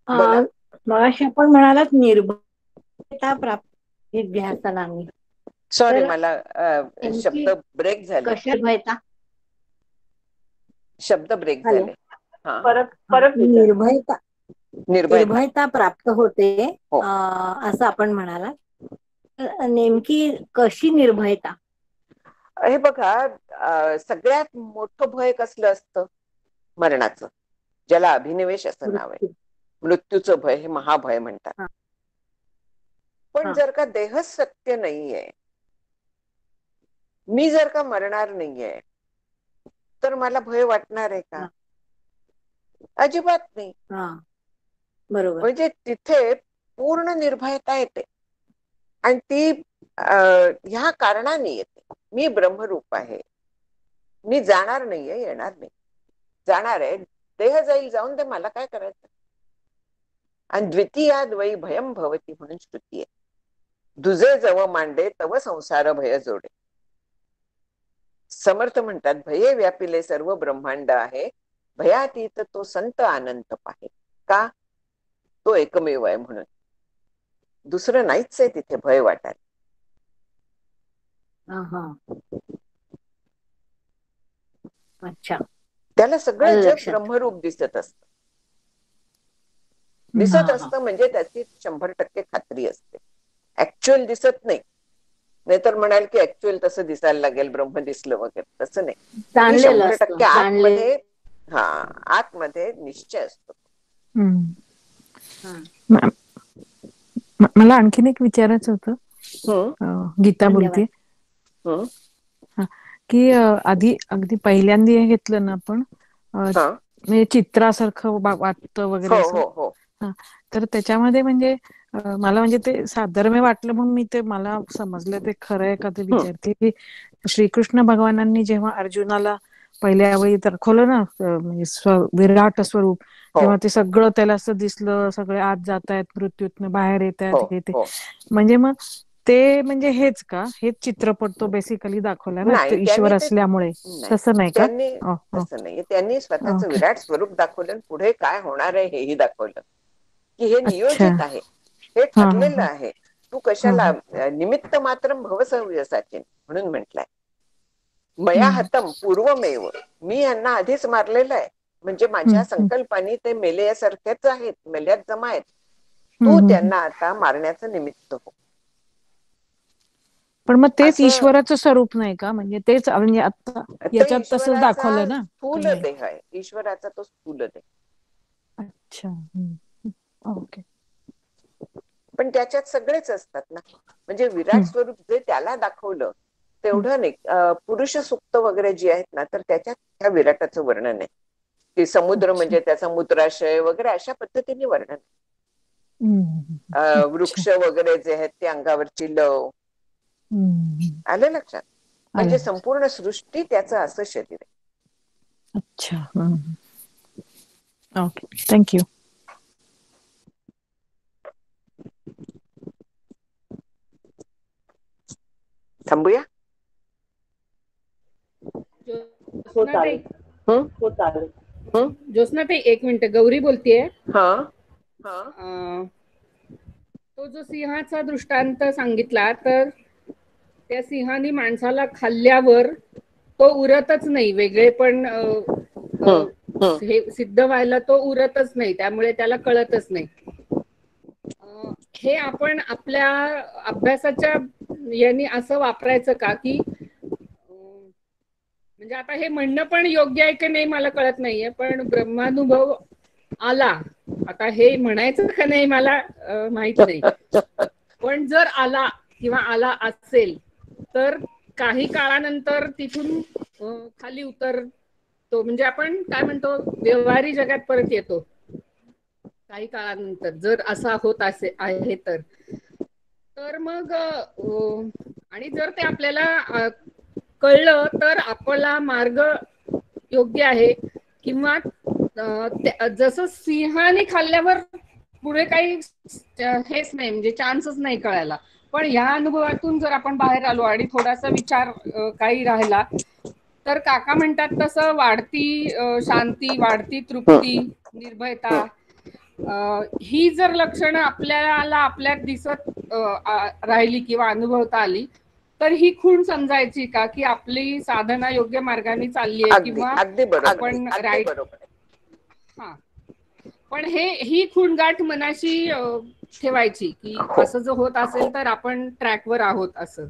बोला. मगाशी आपण म्हणालात निर्भयता प्राप्त विद्यार्थ्यांनी. सॉरी तर मला शब्द ब्रेक झाले. कशा निर्भयता? शब्द ब्रेक हॅलो. झाले. हा परत निर्भयता प्राप्त होते हो. असं आपण म्हणाला. नेमकी कशी निर्भयता? हे बघा, सगळ्यात मोठं भय कसलं असतं? मरणाचं, ज्याला अभिनिवेश असं नाव आहे. मृत्यूचं भय हे महाभय म्हणतात. पण जर का देहच सत्य नाहीये, मी जर का मरणार नाहीये, तर मला भय वाटणार आहे का? अजिबात नाही. बरोबर. म्हणजे तिथे पूर्ण निर्भयता येते. आणि ती ह्या कारणाने येते, मी ब्रह्मरूप आहे, मी जाणार नाहीये, येणार नाही. जाणार आहे, देह जाईल, जाऊन ते मला काय करायचं? आणि द्वितीयाद वै भयम भवती म्हणून श्रुती आहे. दुजे जव मांडे तव संसार भय जोडे. समर्थ म्हणतात, भये व्यापिले सर्व ब्रह्मांड आहे, भयातीत तो संत आनंद पाहे. का? तो एकमेव आहे म्हणून. दुसरं नाहीच आहे तिथे भय वाटायला. अच्छा. त्याला सगळं जग ब्रह्मरूप दिसत असतं. दिसत असतं म्हणजे त्याची 100% खात्री असते. ऍक्च्युअल दिसत नाही, नाहीतर म्हणाल की ऍक्च्युअल तसं दिसायला लागेल, ब्रह्म दिसलं वगैरे, तसं नाही. 100% आतमध्ये, आतमध्ये निश्चय असतो. मला आणखीन एक विचारायचं होतं. गीता बोलते की आधी अगदी पहिल्यांदा घेतलं ना आपण, म्हणजे चित्रासारखं वाटतं वगैरे हो असं. हो हो हा. तर त्याच्यामध्ये म्हणजे मला म्हणजे ते साधर्म्य वाटलं म्हणून मी ते मला समजलं ते खरं आहे का ते विचारते की श्रीकृष्ण भगवानांनी जेव्हा अर्जुनाला पहिल्या वेळी दाखवलं ना म्हणजे विराट स्वरूप, हो तेव्हा ते सगळं त्याला असं दिसलं, सगळे आत जात आहेत, मृत्यूतनं बाहेर येत आहेत, हो हे ते. हो म्हणजे मग ते म्हणजे हेच का, हेच चित्रपट तो बेसिकली दाखवला ना नाही, तो ईश्वर त्यांनी ते असल्यामुळे, नाही, तसं नाही का? त्यांनी तसं नाही, त्यांनी स्वतःचं ओके. विराट स्वरूप दाखवलं आणि पुढे काय होणार आहे हेही दाखवलं, की हे अच्छा. नियोजित आहे, हे हा हा ठरलेलं हा आहे. तू हा कशाला हा. निमित्त मात्र भवसव्यसाची म्हणून म्हटलंय. मया हम्म. हतम पूर्वमेव, मी यांना आधीच मारलेलं आहे, म्हणजे माझ्या हम्म. संकल्पाने ते मेल्यासारखेच आहेत, मेल्यात जमा आहेत. हम्म. तू हम्म. त्यांना आता मारण्याचं निमित्त हो. पण मग तेच असं ईश्वराचं स्वरूप नाही का? म्हणजे तेच म्हणजे आता तो याच्यात तसंच ईश्वराचा दाखवलं ना स्थूल तुम्ही. देह आहे, ईश्वराचा तो स्थूल देह. अच्छा. ओके. पण त्याच्यात सगळेच असतात ना, म्हणजे विराट हम्म. स्वरूप जे त्याला दाखवलं तेवढं नाही. पुरुष सुक्त वगैरे जे आहेत ना, तर त्याच्यात ह्या विराटाचं वर्णन आहे, की समुद्र अच्छा. म्हणजे त्याचा मूत्राशय वगैरे अशा पद्धतीने वर्णन. अच्छा. वृक्ष वगैरे जे आहेत ते अंगावरची लव, आलं लक्षात? म्हणजे आलं. संपूर्ण सृष्टी त्याचं असं शरीर आहे. अच्छा. Okay, thank you. थांबूया. हो ज्योत्स्नाताई, चालेल. हो चालेल. ज्योत्स्नाताई, एक मिनिट, गौरी बोलतेय. हा तो जो सिंहाचा दृष्टांत सांगितला, तर त्या सिंहाने माणसाला खाल्ल्यावर तो उरतच नाही, वेगळे पण हे सिद्ध व्हायला तो उरतच नाही, त्यामुळे त्याला कळतच नाही. हे आपण आपल्या अभ्यासाच्या यांनी असं वापरायचं का, की म्हणजे आता हे म्हणणं पण योग्य आहे की नाही मला कळत नाहीये, पण ब्रह्मानुभव आला, आता हे म्हणायचं का नाही मला माहित नाही, पण जर आला किंवा आला असेल तर काही काळानंतर तिथून खाली उतरतो, म्हणजे आपण काय म्हणतो, व्यवहारी जगात परत येतो काही काळानंतर, जर असा होत आहे तर मग आणि जर ते आपल्याला कळलं तर आपला मार्ग योग्य आहे, किंवा जसं सिंहाने खाल्ल्यावर पुढे काही हेच नाही, म्हणजे चान्सच नाही कळायला. पण ह्या अनुभवातून जर आपण बाहेर आलो आणि थोडासा विचार काही राहिला, तर काका म्हणतात तसं वाढती शांती, वाढती तृप्ती, निर्भयता, ही जर लक्षणं आपल्याला आपल्यात दिसत राहिली किंवा अनुभवता आली, तर ही खूण समजायची का, की आपली साधना योग्य मार्गाने चालली आहे, अगदी किंवा अगदी बरोबर, आपण अगदी बरोबर आहे. हा. पण ही खूणगाठ मनाशी ठेवायची, की हो, असं जर होत असेल तर आपण ट्रॅकवर आहोत असं.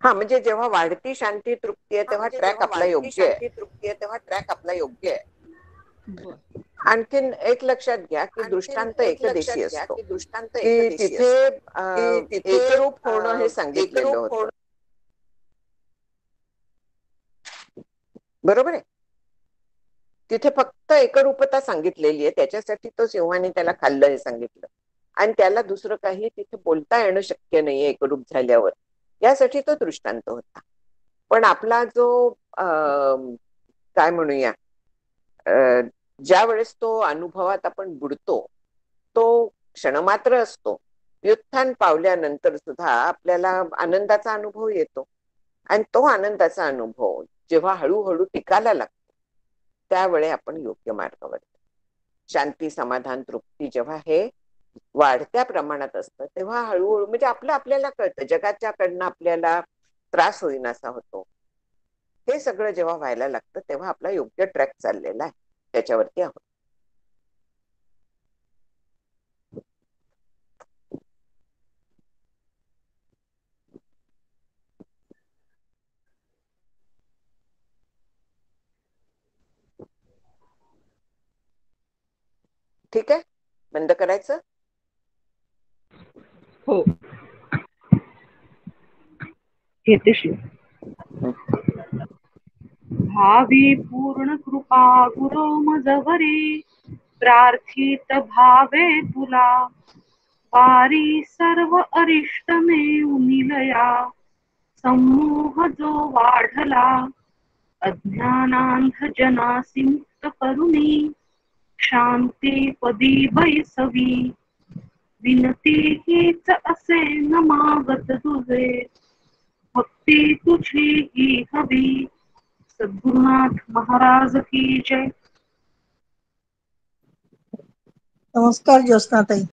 हा, म्हणजे जेव्हा वाढती शांती तृप्ती आहे तेव्हा ट्रॅक आपला योग्य आहे. तेव्हा ट्रॅक आपला योग्य आहे. आणखीन एक लक्षात घ्या की दृष्टांत एकदेशी असतो, की दृष्टांत की एकदेशी तिथे असतो, की तिथे एकरूप होणं हे सांगितलेलं एकरूप होतं, बरोबर आहे. तिथे फक्त एकरूपता सांगितलेली आहे, त्याच्यासाठी तो सिंहाने त्याला खाल्लं हे सांगितलं, आणि त्याला दुसरं काही तिथे बोलता येणं शक्य नाहीये एकरूप झाल्यावर, यासाठी तो दृष्टांत होता. पण आपला जो काय म्हणूया, ज्या वेळेस तो अनुभवात आपण बुडतो तो क्षणमात्र असतो. व्युत्थान पावल्यानंतर सुद्धा आपल्याला आनंदाचा अनुभव येतो, आणि तो आनंदाचा अनुभव जेव्हा हळूहळू टिकायला लागतो त्यावेळी आपण योग्य मार्गावर, शांती, समाधान, तृप्ती जेव्हा हे वाढत्या प्रमाणात असतं तेव्हा हळूहळू म्हणजे आपल्याला कळतं, जगाच्या कडनं आपल्याला त्रास होईनासा होतो. हे सगळं जेव्हा व्हायला लागतं तेव्हा आपला योग्य ट्रॅक चाललेला आहे, त्याच्यावरती आहोत. ठीक आहे, बंद करायचं. हो, येते शिव. भावी पूर्ण कृपा गुरो मजवरी प्रार्थित भावे तुला वारी सर्व अरिष्ट नेऊ निलया समूह जो वाढला अज्ञानांध जनासी मुक्त करुणी शांती पदी बैसवी विनती हीच असे न मागत तुझे भक्ती तुझी ही हवी सद्गुरुनाथ महाराज की जय. नमस्कार ज्योत्स्नाताई.